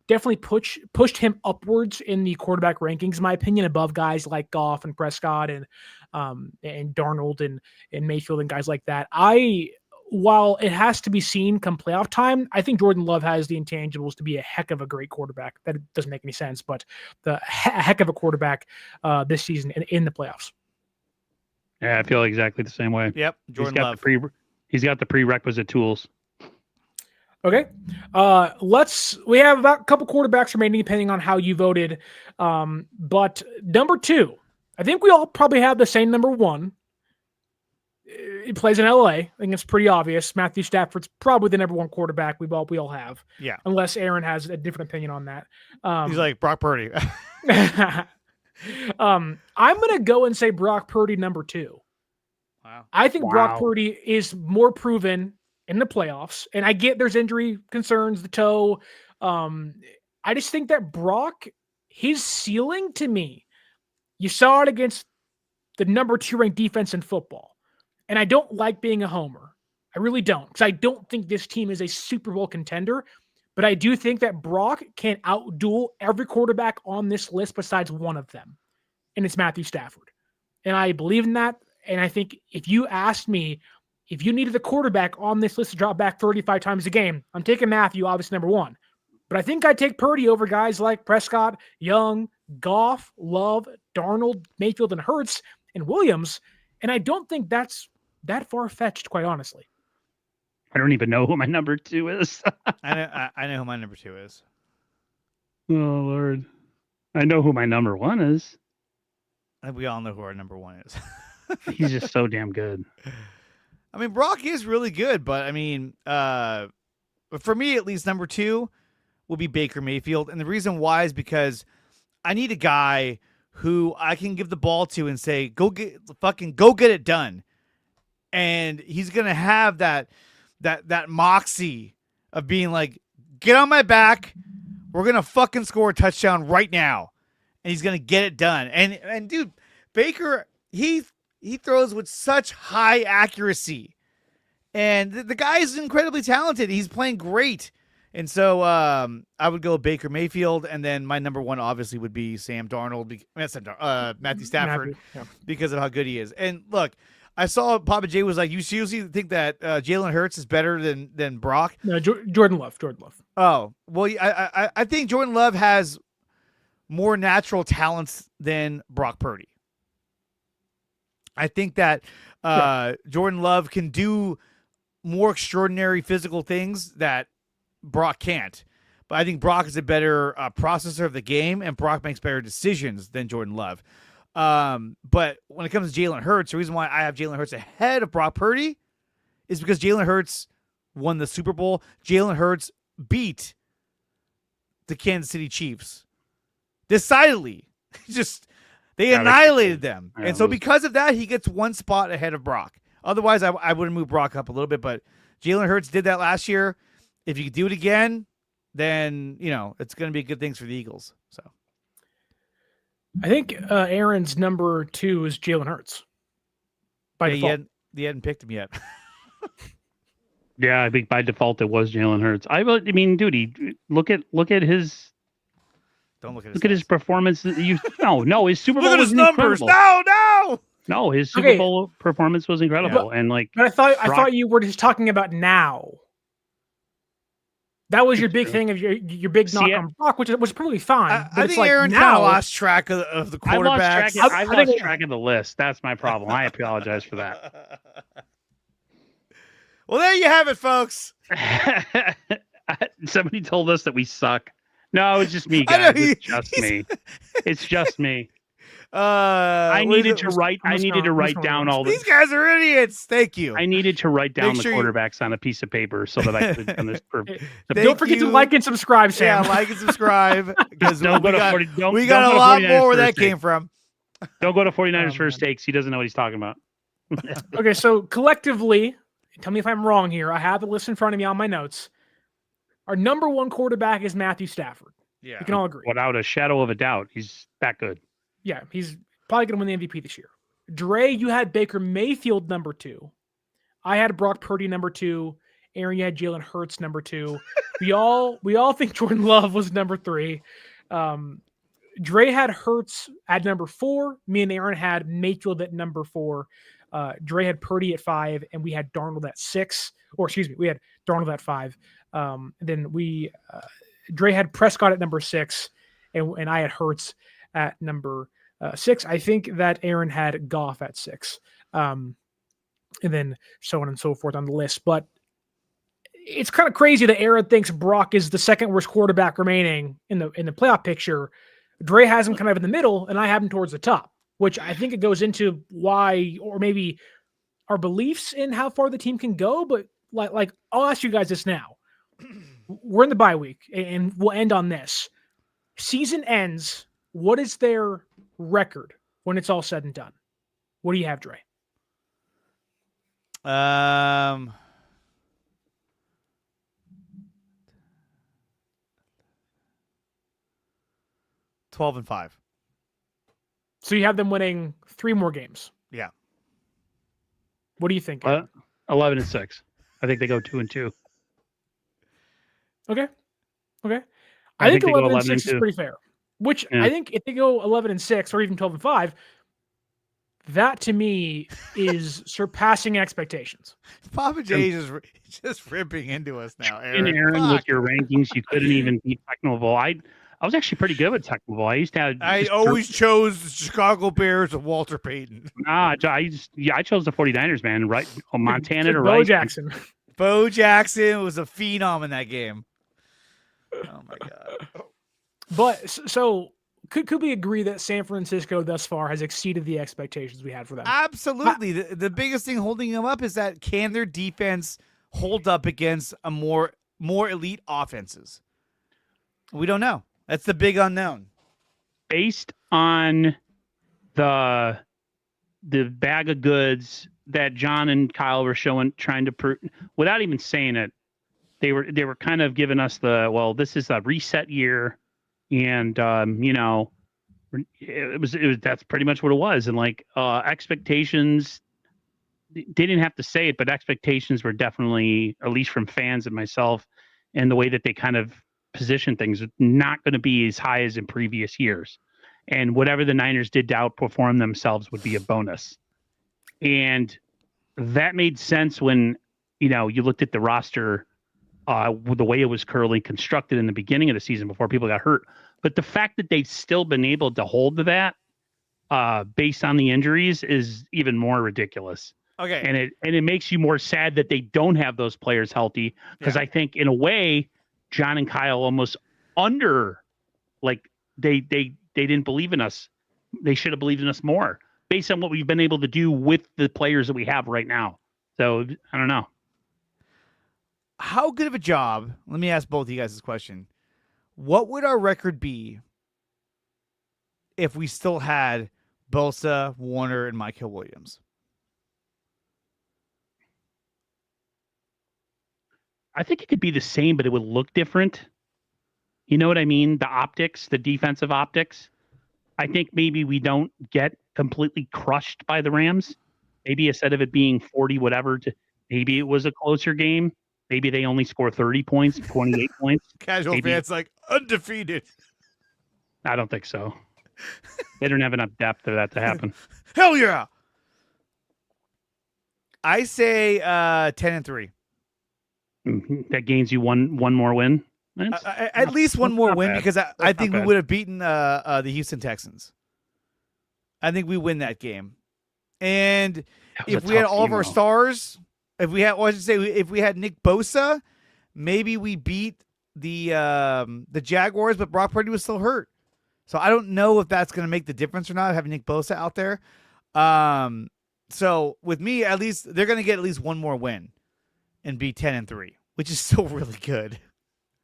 definitely pushed him upwards in the quarterback rankings, in my opinion, above guys like Goff and Prescott and Darnold and Mayfield and guys like that. While it has to be seen come playoff time, I think Jordan Love has the intangibles to be a heck of a great quarterback. That doesn't make any sense, but a heck of a quarterback this season in the playoffs. Yeah, I feel exactly the same way. Yep, Jordan Love. He's got the prerequisite tools. Okay. We have about a couple quarterbacks remaining depending on how you voted. But number 2, I think we all probably have the same number 1. It plays in LA. I think it's pretty obvious. Matthew Stafford's probably the number 1 quarterback we all have. Yeah. Unless Aaron has a different opinion on that. He's like Brock Purdy. I'm going to go and say Brock Purdy number 2. Wow. I think Brock Purdy is more proven in the playoffs. And I get there's injury concerns, the toe. I just think that Brock, his ceiling to me, you saw it against the number 2 ranked defense in football. And I don't like being a homer. I really don't. Because I don't think this team is a Super Bowl contender. But I do think that Brock can outduel every quarterback on this list besides one of them. And it's Matthew Stafford. And I believe in that. And I think if you asked me, if you needed a quarterback on this list to drop back 35 times a game, I'm taking Matthew, obviously number 1. But I think I'd take Purdy over guys like Prescott, Young, Goff, Love, Darnold, Mayfield, and Hurts, and Williams. And I don't think that's that far-fetched, quite honestly. I don't even know who my number 2 is. I know who my number 2 is. Oh, Lord. I know who my number 1 is. I think we all know who our number 1 is. He's just so damn good. I mean, Brock is really good, but I mean, for me, at least number 2 will be Baker Mayfield. And the reason why is because I need a guy who I can give the ball to and say, go get it done. And he's going to have that moxie of being like, get on my back. We're going to fucking score a touchdown right now. And he's going to get it done. And dude, Baker, he throws with such high accuracy. And the guy is incredibly talented. He's playing great. And so I would go Baker Mayfield. And then my number 1 obviously would be Matthew Stafford because of how good he is. And look, I saw Papa J was like, you seriously think that Jalen Hurts is better than Brock? No, Jordan Love. Oh, well, I think Jordan Love has more natural talents than Brock Purdy. I think that Jordan Love can do more extraordinary physical things that Brock can't. But I think Brock is a better processor of the game, and Brock makes better decisions than Jordan Love. But when it comes to Jalen Hurts, the reason why I have Jalen Hurts ahead of Brock Purdy is because Jalen Hurts won the Super Bowl. Jalen Hurts beat the Kansas City Chiefs decidedly. They annihilated them. And so because of that, he gets 1 spot ahead of Brock. Otherwise, I would have moved Brock up a little bit, but Jalen Hurts did that last year. If you could do it again, then it's going to be good things for the Eagles. So I think Aaron's number 2 is Jalen Hurts. By default. You hadn't picked him yet. Yeah, I think by default it was Jalen Hurts. I mean, dude, look at his. Don't look at his performance. His Super Bowl look at his was numbers. Incredible. No, his Super Bowl performance was incredible. Yeah. And but I thought you were just talking about now. That was your big thing of your big knock on Brock, which was probably fine. I think Aaron kind of lost track of the quarterbacks. I lost track of the list. That's my problem. I apologize for that. Well, there you have it, folks. Somebody told us that we suck. No, it's just me, guys. It's just me. I needed to write down all these guys are idiots. Thank you. I needed to write down the quarterbacks on a piece of paper so that I could have done this. Don't forget to like and subscribe, Sam. Yeah, like and subscribe because we got a lot more where that came from. Don't go to 49ers First Takes. He doesn't know what he's talking about. Okay, so collectively, tell me if I'm wrong here. I have the list in front of me on my notes. Our number 1 quarterback is Matthew Stafford. Yeah, we can all agree. Without a shadow of a doubt, he's that good. Yeah, he's probably going to win the MVP this year. Dre, you had Baker Mayfield number 2. I had Brock Purdy number 2. Aaron, you had Jalen Hurts number 2. we all think Jordan Love was number 3. Dre had Hurts at number 4. Me and Aaron had Mayfield at number 4. Dre had Purdy at 5, and we had Darnold at 6. Or excuse me, we had Darnold at 5. Then Dre had Prescott at number 6, and I had Hurts at number 6. I think that Aaron had Goff at 6, and then so on and so forth on the list. But it's kind of crazy that Aaron thinks Brock is the second worst quarterback remaining in the playoff picture. Dre has him kind of in the middle, and I have him towards the top, which I think it goes into why, or maybe our beliefs in how far the team can go. But like I'll ask you guys this now. We're in the bye week, and we'll end on this. Season ends. What is their record when it's all said and done? What do you have, Dre? 12-5. So you have them winning 3 more games. Yeah. What do you think? 11-6. I think they go 2-2. Okay. I think 11-6 is 2. pretty fair. Which I think if they go 11-6 or even 12-5, that to me is surpassing expectations. Papa J is just ripping into us now, Aaron. And Aaron, with your rankings, you couldn't even beat Technical. I was actually pretty good with Technical. I used to have. I always chose the Chicago Bears of Walter Payton. I chose the 49ers, man. Right, Montana to Bo right. Jackson. Bo Jackson was a phenom in that game. Oh my god! But so could we agree that San Francisco thus far has exceeded the expectations we had for them? Absolutely. The biggest thing holding them up is that can their defense hold up against a more elite offenses? We don't know. That's the big unknown. Based on the bag of goods that John and Kyle were trying to prove, without even saying it, they were kind of giving us this is a reset year, and it was that's pretty much what it was, and expectations. They didn't have to say it, but expectations were definitely, at least from fans and myself, and the way that they kind of position things, not going to be as high as in previous years. And whatever the Niners did to outperform themselves would be a bonus. And that made sense when, you looked at the roster, the way it was currently constructed in the beginning of the season before people got hurt. But the fact that they've still been able to hold to that based on the injuries is even more ridiculous. Okay. And it makes you more sad that they don't have those players healthy, because I think in a way, John and Kyle almost they didn't believe in us. They should have believed in us more based on what we've been able to do with the players that we have right now. So I don't know. How good of a job? Let me ask both of you guys this question. What would our record be if we still had Bosa, Warner, and Michael Williams? I think it could be the same, but it would look different. You know what I mean? The optics, the defensive optics. I think maybe we don't get completely crushed by the Rams. Maybe instead of it being 40 whatever, maybe it was a closer game. Maybe they only score 30 points, 28 points. Casual maybe, fans like undefeated. I don't think so. They don't have enough depth for that to happen. Hell yeah. I say 10-3. That gains you one more win. At least one more win, because I think we would have beaten the Houston Texans. I think we win that game. And if we had all of our stars, if we had Nick Bosa, maybe we beat the Jaguars, but Brock Purdy was still hurt. So I don't know if that's going to make the difference or not, having Nick Bosa out there. So with me, at least they're going to get at least one more win and be 10-3, which is still really good.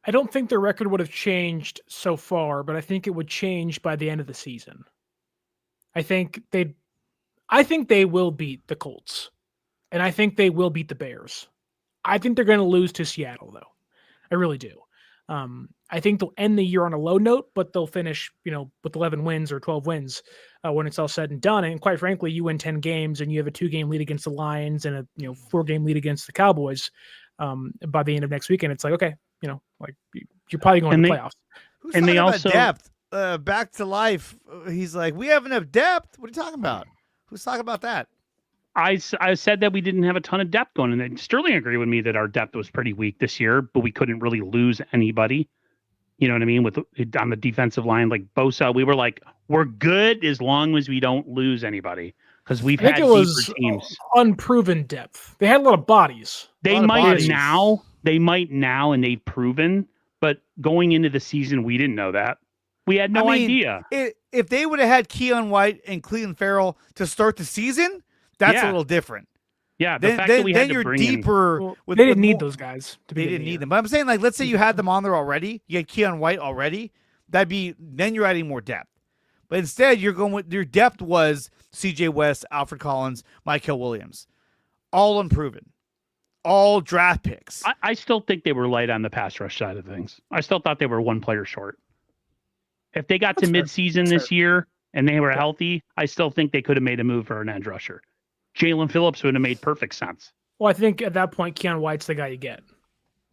I don't think their record would have changed so far, but I think it would change by the end of the season. I think they will beat the Colts, and I think they will beat the Bears. I think they're going to lose to Seattle, though. I really do. I think they'll end the year on a low note, but they'll finish, with 11 wins or 12 wins when it's all said and done. And quite frankly, you win 10 games and you have a 2-game lead against the Lions and a 4-game lead against the Cowboys by the end of next weekend. It's like, okay, you're probably going to the playoffs. Who's and they also depth back to life. He's like, we have enough depth. What are you talking about? Who's talking about that? I said that we didn't have a ton of depth going, and Sterling agreed with me that our depth was pretty weak this year, but we couldn't really lose anybody. You know what I mean? On the defensive line, like Bosa, we were like, we're good as long as we don't lose anybody, because we've had deeper teams. Unproven depth. They had a lot of bodies. They might now, and they've proven, but going into the season, we didn't know that. We had no idea. If they would have had Keon White and Cleveland Farrell to start the season, that's a little different. Yeah, the fact that we had to bring deeper. They didn't need those guys. They didn't need them. But I'm saying, let's say you had them on there already. You had Keon White already. Then you're adding more depth. But instead, you're going with your depth was C.J. West, Alfred Collins, Mykel Williams, all unproven, all draft picks. I still think they were light on the pass rush side of things. I still thought they were one player short. If they got to midseason this year and they were healthy, I still think they could have made a move for an edge rusher. Jalen Phillips would have made perfect sense. Well, I think at that point, Keon White's the guy you get.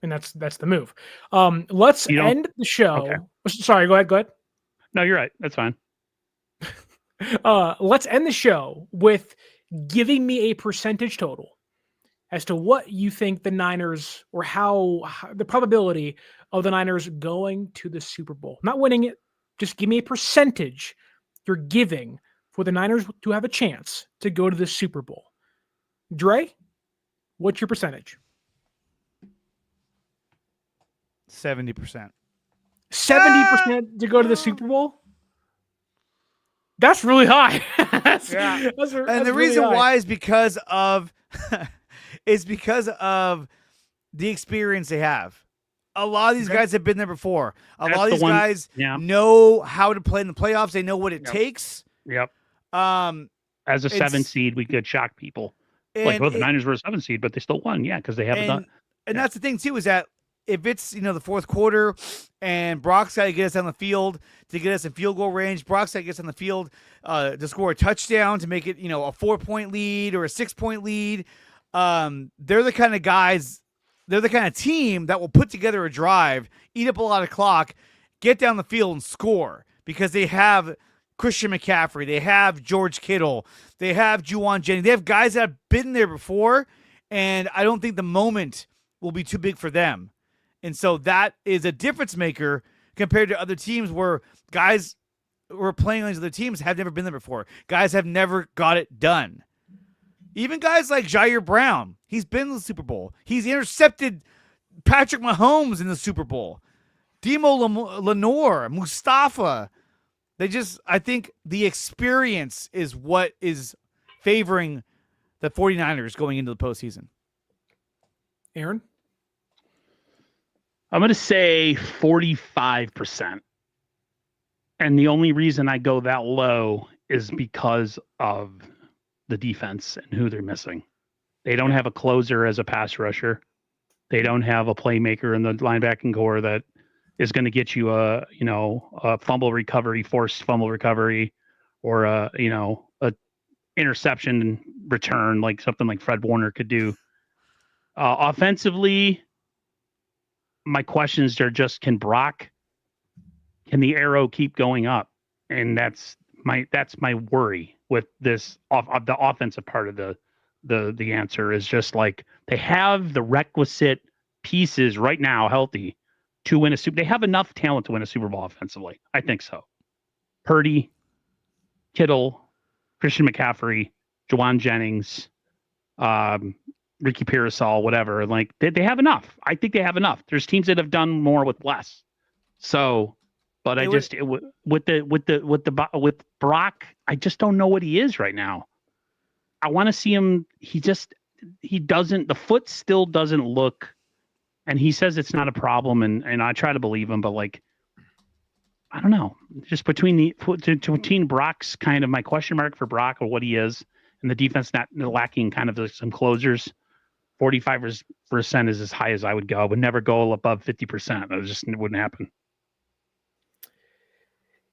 And that's the move. Let's end the show. Okay. Sorry, go ahead. No, you're right. That's fine. Let's end the show with giving me a percentage total as to what you think the Niners, or how the probability of the Niners going to the Super Bowl. Not winning it, just give me a percentage you're giving for the Niners to have a chance to go to the Super Bowl. Dre, what's your percentage? 70%. 70% to go to the Super Bowl? That's really high. That's the reason why is because of the experience they have. A lot of these guys have been there before. A lot of these guys know how to play in the playoffs. They know what it takes. Yep. As a 7 seed, we could shock people. The Niners were a 7 seed, but they still won. Yeah, because they haven't done. And that's the thing too, is that if it's the fourth quarter and Brock's got to get us on the field to get us in field goal range, Brock's got to get us on the field to score a touchdown to make it a 4-point lead or a 6-point lead. They're the kind of guys. They're the kind of team that will put together a drive, eat up a lot of clock, get down the field and score, because they have Christian McCaffrey, they have George Kittle, they have Juwan Jennings. They have guys that have been there before, and I don't think the moment will be too big for them. And so that is a difference maker compared to other teams where guys who are playing on these other teams have never been there before. Guys have never got it done. Even guys like Jair Brown, he's been in the Super Bowl. He's intercepted Patrick Mahomes in the Super Bowl. Demo Lenore, Mustafa. I think the experience is what is favoring the 49ers going into the postseason. Aaron? I'm going to say 45%. And the only reason I go that low is because of the defense and who they're missing. They don't have a closer as a pass rusher. They don't have a playmaker in the linebacking core that is going to get you a fumble recovery, forced fumble recovery, or a interception return, like something like Fred Warner could do. Offensively, my questions are just, can the arrow keep going up? And that's my worry with this the offensive part of the answer is just like, they have the requisite pieces right now healthy to win a Super. They have enough talent to win a Super Bowl offensively. I think so. Purdy, Kittle, Christian McCaffrey, Juwan Jennings, Ricky Pearsall, whatever. Like they have enough. I think they have enough. There's teams that have done more with less. So, but with Brock, I just don't know what he is right now. I want to see him. The foot still doesn't look, and he says it's not a problem, and I try to believe him, but like, I don't know. Just between Brock's kind of my question mark for Brock or what he is, and the defense not lacking kind of some closers. 45% is as high as I would go. I would never go above 50%. It wouldn't happen.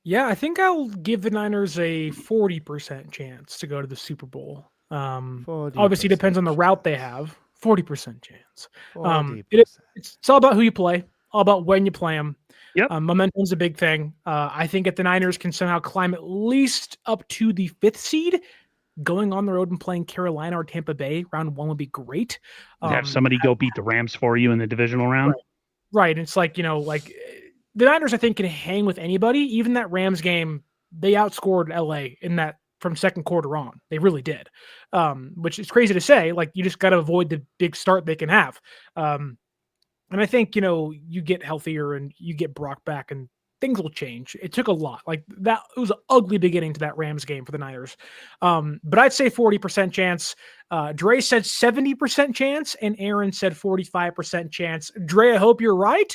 Yeah, I think I'll give the Niners a 40% chance to go to the Super Bowl. Obviously, depends on the route they have. 40% chance. It's all about who you play, all about when you play them. Yep. Momentum's a big thing. I think if the Niners can somehow climb at least up to the 5th seed, going on the road and playing Carolina or Tampa Bay, round 1 would be great. Have somebody go beat the Rams for you in the divisional round. Right. It's like, the Niners, I think, can hang with anybody. Even that Rams game, they outscored LA in that from second quarter on. They really did, which is crazy to say. Like, you just got to avoid the big start they can have. And I think, you get healthier and you get Brock back and things will change. It took a lot. Like that, it was an ugly beginning to that Rams game for the Niners. But I'd say 40% chance. Dre said 70% chance, and Aaron said 45% chance. Dre, I hope you're right.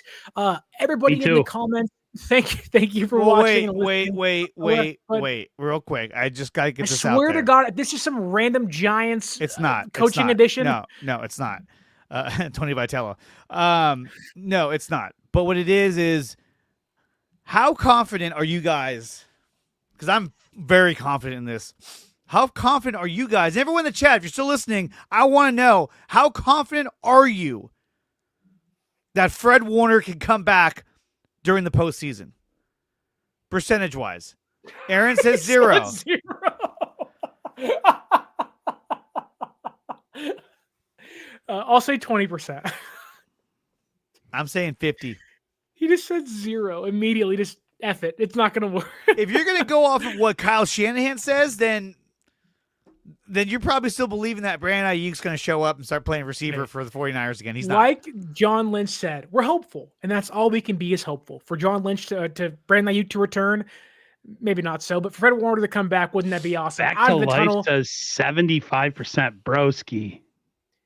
Everybody in the comments, thank you for watching. Wait, real quick. I just gotta get this out there. I swear to God, this is some random Giants. It's not coaching edition. No, it's not. Tony Vitello. No, it's not. But what it is how confident are you guys? Because I'm very confident in this. How confident are you guys? Everyone in the chat, if you're still listening, I want to know, how confident are you that Fred Warner can come back during the postseason? Percentage-wise. Aaron says 0. I'll say 20%. I'm saying 50. He just said 0 immediately. Just F it. It's not going to work. If you're going to go off of what Kyle Shanahan says, then you're probably still believing that Brandon Ayuk's going to show up and start playing receiver for the 49ers again. He's not. Like John Lynch said, we're hopeful, and that's all we can be is hopeful. For John Lynch to Brandon Ayuk to return, maybe not so, but for Fred Warner to come back, wouldn't that be awesome? Back to life says 75% broski.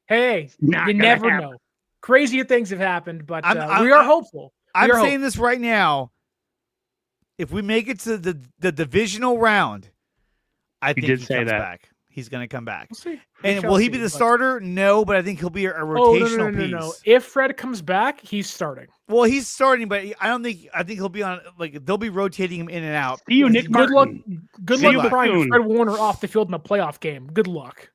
Hey, you never know. Crazier things have happened, but we are hopeful. I'm saying this right now. If we make it to the divisional round, I think he comes back. He's going to come back. We'll see. And will he be the starter? No, but I think he'll be a rotational piece. No. If Fred comes back, he's starting. Well, he's starting, but I think he'll be on, like, they'll be rotating him in and out. See you, Nick Martin. Good luck trying Fred Warner off the field in a playoff game. Good luck.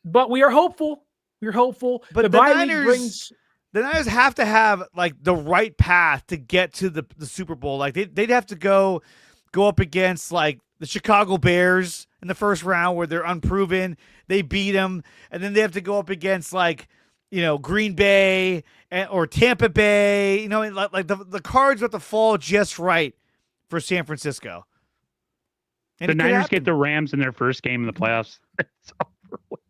But we are hopeful. We're hopeful. But the Niners have to have, like, the right path to get to the Super Bowl. Like, they'd have to go up against, like, the Chicago Bears in the first round where they're unproven. They beat them. And then they have to go up against, like, Green Bay or Tampa Bay. Like the cards have to fall just right for San Francisco. And the Niners get the Rams in their first game in the playoffs. It's over with.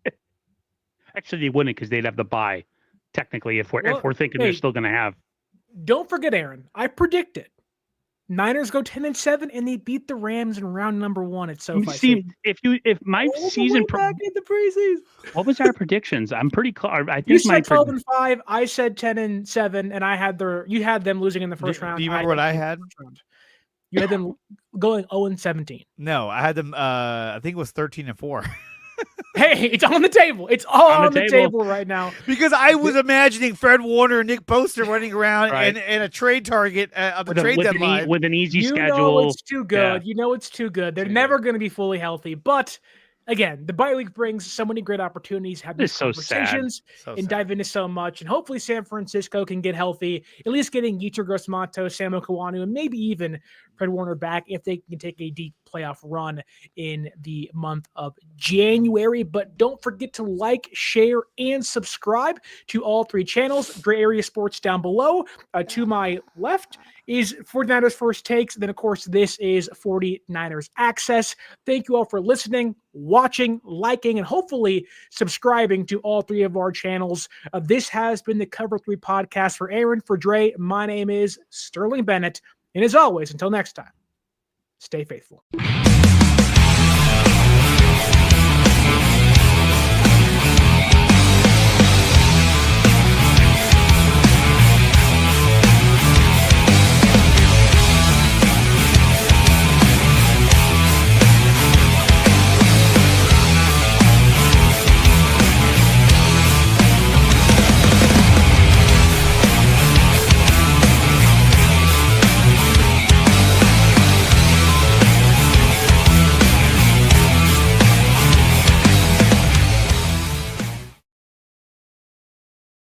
Actually, they wouldn't, because they'd have the bye, technically, if we're thinking they're still going to have. Don't forget, Aaron, I predicted Niners go 10-7 and they beat the Rams in round number 1 at SoFi. See, if my season back in the preseason. What was our predictions? I'm pretty close. I think you said 12-5. I said 10-7, and you had them losing in the first round. Do you remember what I had? You had them going 0-17. No, I had them. I think it was 13-4. Hey, it's on the table. It's all on the table right now. Because I was imagining Fred Warner and Nick Bosa running around and a trade target at the trade deadline. With an easy schedule. You know it's too good. Yeah. You know it's too good. They're never going to be fully healthy. But again, the bye week brings so many great opportunities, have these conversations, and dive into so much. And hopefully San Francisco can get healthy, at least getting Yetur Gross-Matos, Samuel Kawanu, and maybe even Fred Warner back if they can take a deep playoff run in the month of January. But don't forget to like, share, and subscribe to all three channels. Gray Area Sports down below. To my left is 49ers First Takes. Then, of course, this is 49ers Access. Thank you all for listening, watching, liking, and hopefully subscribing to all three of our channels. This has been the Cover 3 podcast. For Aaron, for Dre, my name is Sterling Bennett. And as always, until next time, stay faithful.